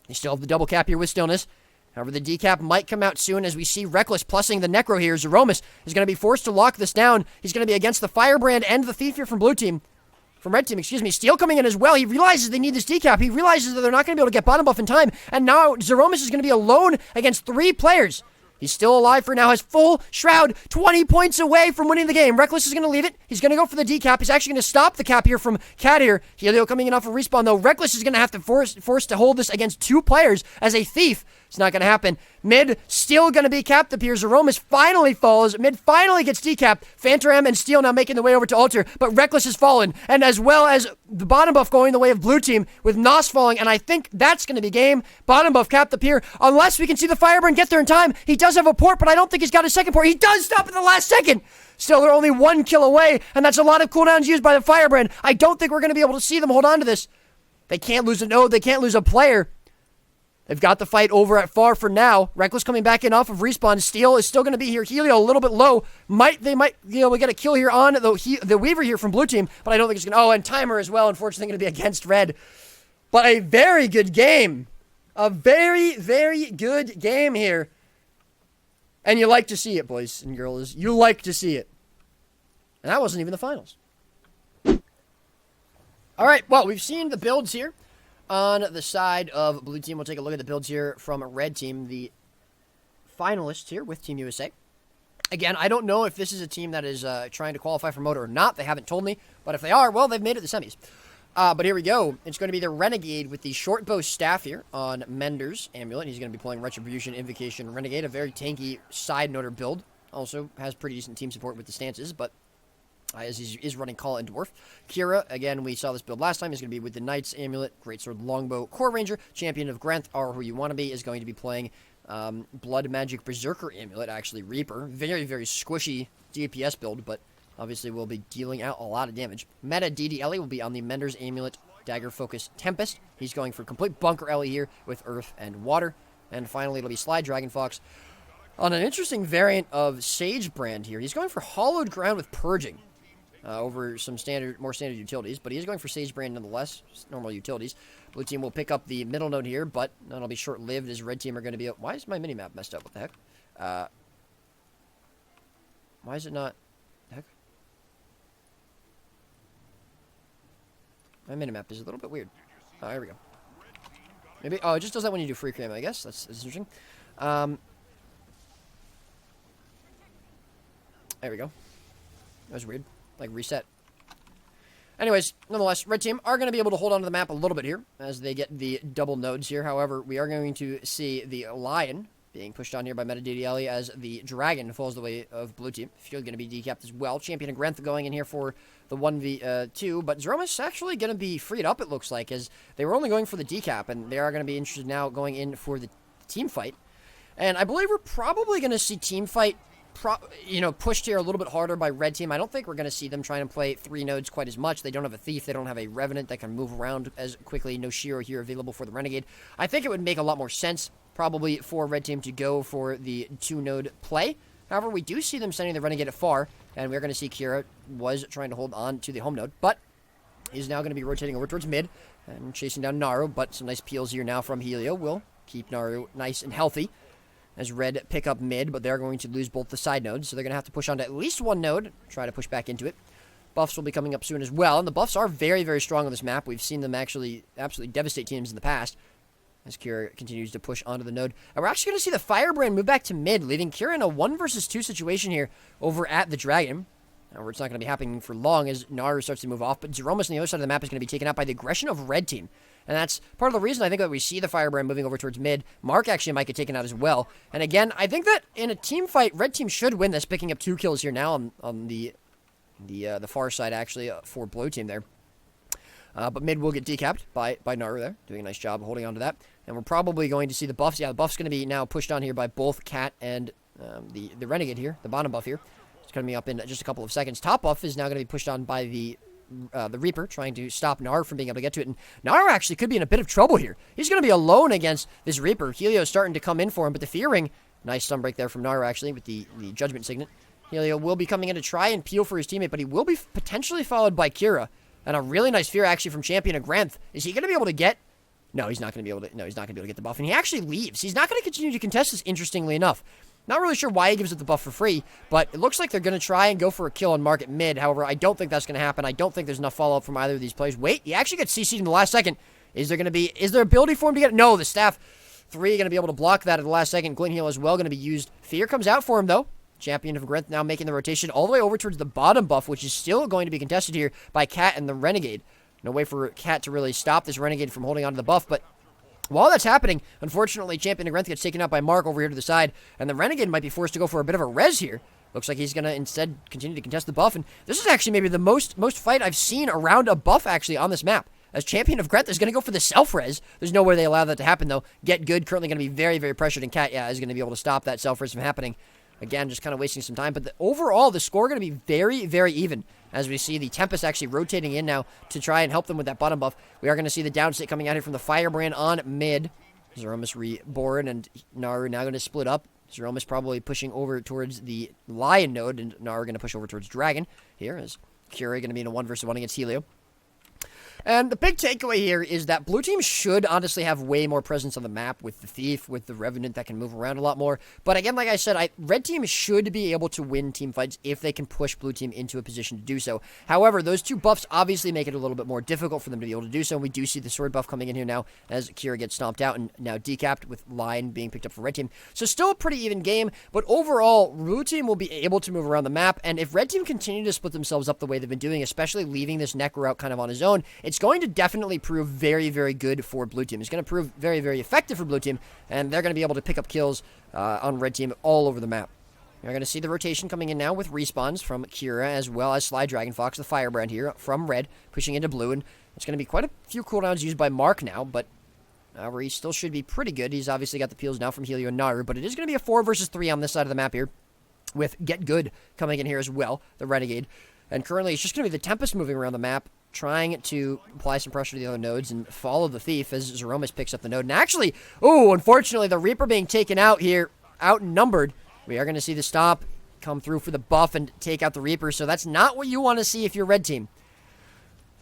They still have the double cap here with Stillness. However, the decap might come out soon as we see Reckless plussing the Necro here. Zeromus is going to be forced to lock this down. He's going to be against the Firebrand and the Thief here from Blue Team. From Red Team, excuse me. Steel coming in as well. He realizes they need this decap. He realizes that they're not going to be able to get bottom buff in time. And now Zeromus is going to be alone against 3 players. He's still alive for now, has full Shroud, 20 points away from winning the game. Reckless is going to leave it. He's going to go for the decap. He's actually going to stop the cap here from Cat here. Helio coming in off of respawn, though. Reckless is going to have to force to hold this against 2 players as a Thief. It's not going to happen. Mid still going to be capped up here. Zeromus finally falls. Mid finally gets decapped. Phantom and Steel now making the way over to Alter, but Reckless has fallen. And as well as the bottom buff going the way of Blue Team with Nos falling, and I think that's going to be game. Bottom buff capped up here, unless we can see the Fireburn get there in time. He does have a port, but I don't think he's got a second port. He does stop at the last second. Still, they're only 1 kill away, and that's a lot of cooldowns used by the Firebrand. I don't think we're going to be able to see them hold on to this. They can't lose a node. They can't lose a player. They've got the fight over at far for now. Reckless coming back in off of respawn. Steel is still going to be here. Helio a little bit low. They might be able to get a kill here on the Weaver here from Blue Team, but I don't think it's going to. Oh, and Timer as well, unfortunately, going to be against Red. But a very good game. A very, very good game here. And you like to see it, boys and girls. You like to see it. And that wasn't even the finals. All right, well, we've seen the builds here. On the side of Blue Team, we'll take a look at the builds here from Red Team, the finalists here with Team USA. Again, I don't know if this is a team that is trying to qualify for Moto or not. They haven't told me. But if they are, well, they've made it to semis. But here we go. It's going to be the Renegade with the short bow staff here on Mender's Amulet. He's going to be playing Retribution, Invocation, Renegade, a very tanky side noter build. Also has pretty decent team support with the stances, but as he is running Call and Dwarf. Kira, again, we saw this build last time, is going to be with the Knight's Amulet, Greatsword, Longbow, Core Ranger, Champion of Granth, or who you want to be, is going to be playing Blood Magic Berserker Amulet, actually Reaper. Very, very squishy DPS build, but obviously will be dealing out a lot of damage. Meta DD Ellie will be on the Mender's Amulet, Dagger Focus Tempest. He's going for complete Bunker Ellie here with Earth and Water. And finally, it'll be Sly Dragon Fox on an interesting variant of Sage Brand here. He's going for Hollowed Ground with Purging. Over some more standard utilities, but he is going for Sage Brand nonetheless, normal utilities. Blue Team will pick up the middle node here, but that'll be short-lived as Red Team are going to be... Why is my minimap messed up? What the heck? Why is it not... Heck? My minimap is a little bit weird. Oh, here we go. Maybe... Oh, it just does that when you do free cream, I guess. That's interesting. There we go. That was weird. Like, reset. Anyways, nonetheless, Red Team are going to be able to hold on to the map a little bit here as they get the double nodes here. However, we are going to see the Lion being pushed on here by Meta DDLE as the Dragon falls the way of Blue Team. Field going to be decapped as well. Champion and Granth going in here for the 1v2, but Zeromus actually going to be freed up, it looks like, as they were only going for the decap, and they are going to be interested now going in for the team fight. And I believe we're probably going to see team fight pushed here a little bit harder by Red Team. I don't think we're going to see them trying to play 3 nodes quite as much. They don't have a Thief. They don't have a Revenant that can move around as quickly. No Shiro here available for the Renegade. I think it would make a lot more sense probably for Red Team to go for the 2-node play However, we do see them sending the Renegade at far, and we're going to see Kira was trying to hold on to the home node, but he's now going to be rotating over towards mid and chasing down Naru, but some nice peels here now from Helio will keep Naru nice and healthy as Red pick up mid, but they're going to lose both the side nodes, so they're going to have to push onto at least one node, try to push back into it. Buffs will be coming up soon as well, and the buffs are very, very strong on this map. We've seen them actually absolutely devastate teams in the past as Kira continues to push onto the node. And we're actually going to see the Firebrand move back to mid, leaving Kira in a 1 versus 2 situation here over at the Dragon. However, it's not going to be happening for long as Naru starts to move off, but Zeromus on the other side of the map is going to be taken out by the aggression of Red Team. And that's part of the reason I think that we see the Firebrand moving over towards mid. Mark actually might get taken out as well. And again, I think that in a team fight, Red Team should win this, picking up 2 kills here now on the far side, actually, for Blue Team there. But mid will get decapped by Naru there, doing a nice job holding on to that. And we're probably going to see the buffs. Yeah, the buff's going to be now pushed on here by both Cat and the Renegade here, the bottom buff here. It's going to be up in just a couple of seconds. Top buff is now going to be pushed on by the Reaper, trying to stop Naru from being able to get to it. And Naru actually could be in a bit of trouble here. He's going to be alone against this Reaper. Helio's starting to come in for him, but the Fear Ring, nice stun break there from Naru actually with the Judgment Signet. Helio will be coming in to try and peel for his teammate, but he will be potentially followed by Kira. And a really nice Fear actually from Champion of Grenth. Is he going to be able to get... No, he's not going to be able to... No, he's not going to be able to get the buff. And he actually leaves. He's not going to continue to contest this, interestingly enough. Not really sure why he gives it the buff for free, but it looks like they're going to try and go for a kill on Mark at mid. However, I don't think that's going to happen. I don't think there's enough follow-up from either of these players. Wait, he actually gets CC'd in the last second. Is there ability for him to get it? No, the staff 3 going to be able to block that at the last second. Glint Heal as well going to be used. Fear comes out for him, though. Champion of Grenth now making the rotation all the way over towards the bottom buff, which is still going to be contested here by Cat and the Renegade. No way for Cat to really stop this Renegade from holding on to the buff, but while that's happening, unfortunately, Champion of Grenth gets taken out by Mark over here to the side, and the Renegade might be forced to go for a bit of a res here. Looks like he's going to instead continue to contest the buff, and this is actually maybe the most fight I've seen around a buff actually on this map. As Champion of Grenth is going to go for the self-res. There's no way they allow that to happen, though. Get Good currently going to be very, very pressured, and Cat, is going to be able to stop that self-res from happening. Again, just kind of wasting some time. But overall, the score going to be very, very even. As we see the Tempest actually rotating in now to try and help them with that bottom buff. We are going to see the downstate coming out here from the Firebrand on mid. Zeromus reborn, and Naru now going to split up. Zeromus probably pushing over towards the Lion node, and Naru going to push over towards Dragon here, as Curie going to be in a 1 versus 1 against Helio. And the big takeaway here is that Blue Team should honestly have way more presence on the map with the Thief, with the Revenant that can move around a lot more. But again, like I said, Red Team should be able to win team fights if they can push Blue Team into a position to do so. However, those 2 buffs obviously make it a little bit more difficult for them to be able to do so. And we do see the Sword buff coming in here now as Kira gets stomped out and now decapped with Lion being picked up for Red Team. So still a pretty even game, but overall, Blue Team will be able to move around the map. And if Red Team continue to split themselves up the way they've been doing, especially leaving this Necro out kind of on his own, it's going to definitely prove very, very good for Blue Team. It's going to prove very, very effective for Blue Team, and they're going to be able to pick up kills on Red Team all over the map. You're going to see the rotation coming in now with respawns from Kira as well as Sly Dragon Fox, the Firebrand here from Red, pushing into Blue, and it's going to be quite a few cooldowns used by Mark now, but however, he still should be pretty good. He's obviously got the peels now from Helio and Naru, but it is going to be a 4 versus 3 on this side of the map here, with Get Good coming in here as well, the Renegade. And currently, it's just going to be the Tempest moving around the map, trying to apply some pressure to the other nodes and follow the Thief as Zeromus picks up the node. And actually, unfortunately, the Reaper being taken out here, outnumbered. We are going to see the stop come through for the buff and take out the Reaper, so that's not what you want to see if you're Red Team.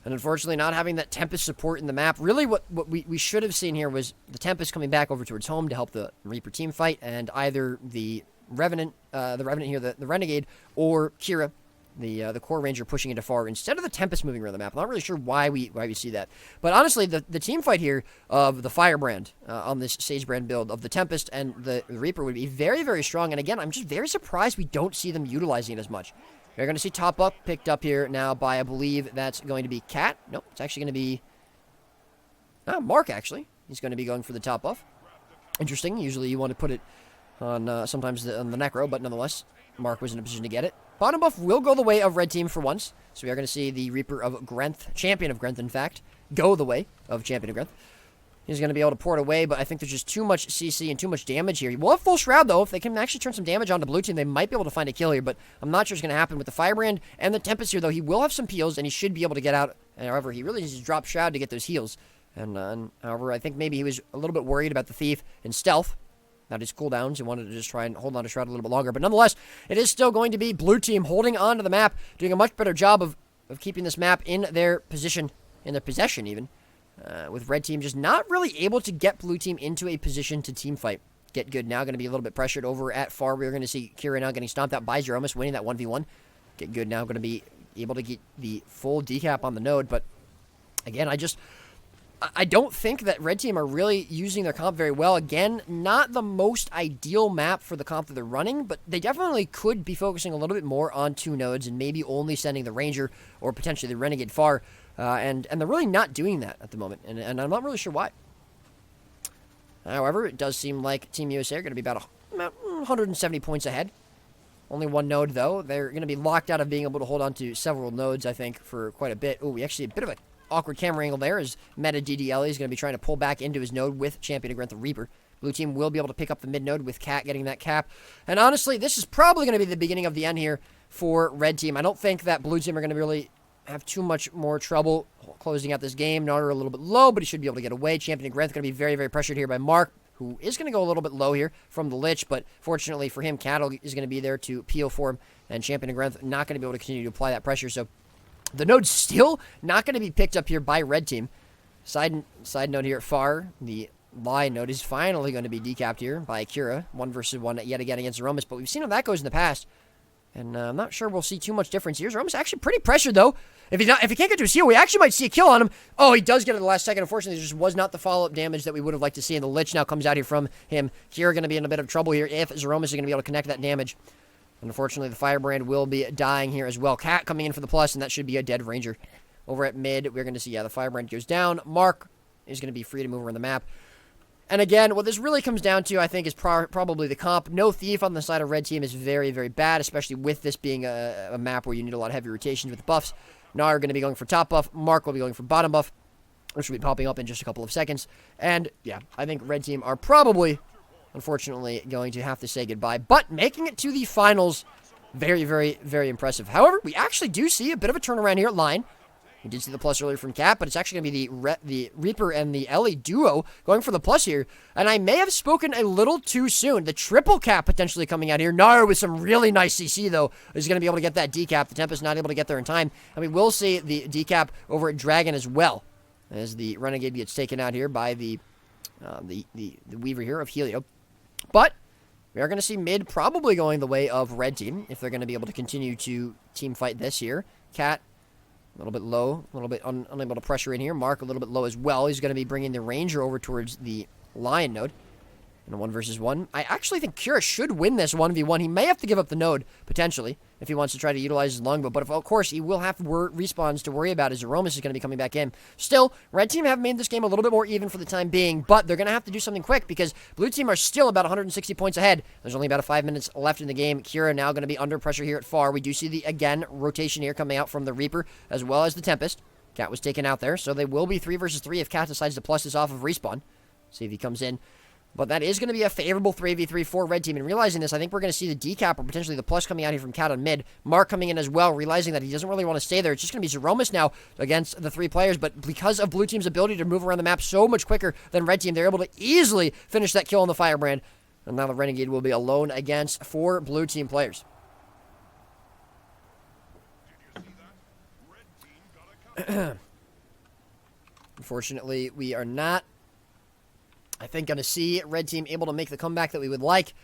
And unfortunately, not having that Tempest support in the map, really what we should have seen here was the Tempest coming back over towards home to help the Reaper team fight, and either the Revenant here, the Renegade, or Kira, the Core Ranger pushing into far instead of the Tempest moving around the map. I'm not really sure why we see that. But honestly, the team fight here of the Firebrand on this Sagebrand build of the Tempest and the Reaper would be very, very strong. And again, I'm just very surprised we don't see them utilizing it as much. We're going to see top up picked up here now by, I believe that's going to be Cat. Nope, it's actually going to be Mark, actually. He's going to be going for the top buff. Interesting. Usually you want to put it on sometimes on the Necro, but nonetheless, Mark was in a position to get it. Bottom buff will go the way of Red Team for once. So we are going to see the Reaper of Grenth, Champion of Grenth, in fact, go the way of Champion of Grenth. He's going to be able to pour it away, but I think there's just too much CC and too much damage here. He will have full Shroud, though. If they can actually turn some damage onto Blue Team, they might be able to find a kill here, but I'm not sure it's going to happen with the Firebrand and the Tempest here, though. He will have some peels, and he should be able to get out. However, he really needs to drop Shroud to get those heals. And however, I think maybe he was a little bit worried about the Thief and Stealth. That is cooldowns and wanted to just try and hold on to Shroud a little bit longer. But nonetheless, it is still going to be blue team holding on to the map, doing a much better job of keeping this map in their position, in their possession even, with red team just not really able to get blue team into a position to team fight. Get good now, going to be a little bit pressured over at far. We're going to see Kira now getting stomped out by Zeromus, winning that 1v1. Get good now, going to be able to get the full decap on the node. But again, I don't think that red team are really using their comp very well. Again, not the most ideal map for the comp that they're running, but they definitely could be focusing a little bit more on 2 nodes and maybe only sending the Ranger or potentially the Renegade far. And they're really not doing that at the moment, and I'm not really sure why. However, it does seem like Team USA are going to be about 170 points ahead. Only 1 node, though. They're going to be locked out of being able to hold on to several nodes, I think, for quite a bit. Oh, we actually a bit of an awkward camera angle there as Meta DDLE is going to be trying to pull back into his node with Champion of Grant the Reaper. Blue team will be able to pick up the mid node with Cat getting that cap. And honestly, this is probably going to be the beginning of the end here for red team. I don't think that blue team are going to really have too much more trouble closing out this game. Nader a little bit low, but he should be able to get away. Champion of Grant going to be very, very pressured here by Mark, who is going to go a little bit low here from the Lich, but fortunately for him, Cattle is going to be there to peel for him, and Champion of Grant not going to be able to continue to apply that pressure. So the node's still not going to be picked up here by red team. Side note here at far, the Lion node is finally going to be decapped here by Kira, 1 versus 1 yet again against Zeromus, but we've seen how that goes in the past, and I'm not sure we'll see too much difference here. Zeromus actually pretty pressured though. If he can't get to a seal, we actually might see a kill on him. Oh, he does get it at the last second. Unfortunately, there just was not the follow-up damage that we would have liked to see, and the Lich now comes out here from him. Kira going to be in a bit of trouble here if Zeromus is going to be able to connect that damage. Unfortunately, the Firebrand will be dying here as well. Cat coming in for the plus, and that should be a dead Ranger. Over at mid, we're going to see, the Firebrand goes down. Mark is going to be free to move around the map. And again, what this really comes down to, I think, is probably the comp. No Thief on the side of red team is very, very bad, especially with this being a map where you need a lot of heavy rotations with the buffs. Nar are going to be going for top buff. Mark will be going for bottom buff, which will be popping up in just a couple of seconds. And, yeah, I think red team are probably, unfortunately, going to have to say goodbye. But making it to the finals, very, very, very impressive. However, we actually do see a bit of a turnaround here at line. We did see the plus earlier from Cat, but it's actually going to be the Reaper and the Ellie duo going for the plus here. And I may have spoken a little too soon. The triple cap potentially coming out here. Nar with some really nice CC, though, is going to be able to get that decap. The Tempest not able to get there in time. And we will see the decap over at Dragon as well, as the Renegade gets taken out here by the Weaver here of Helio. But we are going to see mid probably going the way of red team if they're going to be able to continue to team fight this here. Cat a little bit low, a little bit unable to pressure in here. Mark a little bit low as well. He's going to be bringing the Ranger over towards the Lion node in a 1 versus 1. I actually think Kira should win this 1v1. He may have to give up the node, potentially, if he wants to try to utilize his longbow. But of course, he will have respawns to worry about as Zeromus is going to be coming back in. Still, red team have made this game a little bit more even for the time being, but they're going to have to do something quick because blue team are still about 160 points ahead. There's only about 5 minutes left in the game. Kira now going to be under pressure here at far. We do see the, again, rotation here coming out from the Reaper as well as the Tempest. Cat was taken out there, so they will be 3 versus 3 if Cat decides to plus this off of respawn. See if he comes in. But that is going to be a favorable 3v3 for red team. And realizing this, I think we're going to see the decap or potentially the plus coming out here from Cat on mid. Mark coming in as well, realizing that he doesn't really want to stay there. It's just going to be Zeromus now against the 3 players. But because of blue team's ability to move around the map so much quicker than red team, they're able to easily finish that kill on the Firebrand. And now the Renegade will be alone against 4 blue team players. Did you see that? Red team got a cover. Unfortunately, we are not, I think, going to see red team able to make the comeback that we would like.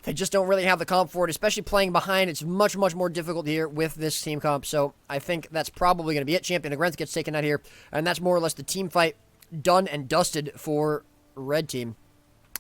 They just don't really have the comp for it, especially playing behind. It's much, much more difficult here with this team comp. So I think that's probably going to be it. Champion of Grant gets taken out here, and that's more or less the team fight done and dusted for red team.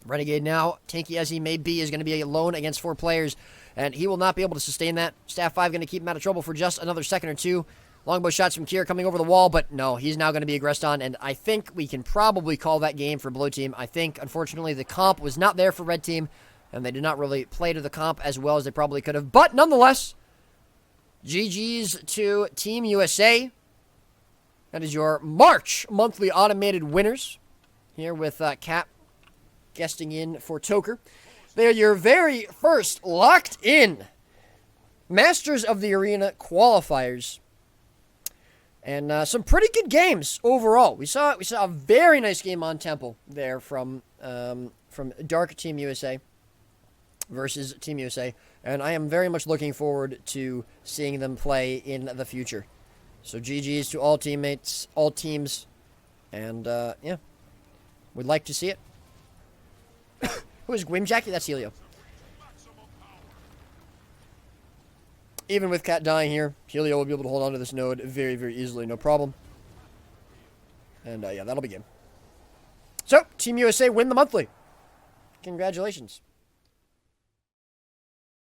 Renegade now, tanky as he may be, is going to be alone against 4 players, and he will not be able to sustain that. Staff 5 going to keep him out of trouble for just another second or two. Longbow shots from Kier coming over the wall, but no, he's now going to be aggressed on, and I think we can probably call that game for blue team. I think, unfortunately, the comp was not there for red team, and they did not really play to the comp as well as they probably could have. But nonetheless, GG's to Team USA. That is your March monthly automated winners, here with Cap guesting in for Toker. They're your very first locked-in Masters of the Arena qualifiers. And some pretty good games overall. We saw a very nice game on Temple there from Dark Team USA versus Team USA, and I am very much looking forward to seeing them play in the future. So GG's to all teammates, all teams, and yeah, we'd like to see it. Who is Gwimjacky? That's Helio. Even with Cat dying here, Helio will be able to hold on to this node very, very easily, no problem. And yeah, that'll be game. So, Team USA win the monthly. Congratulations.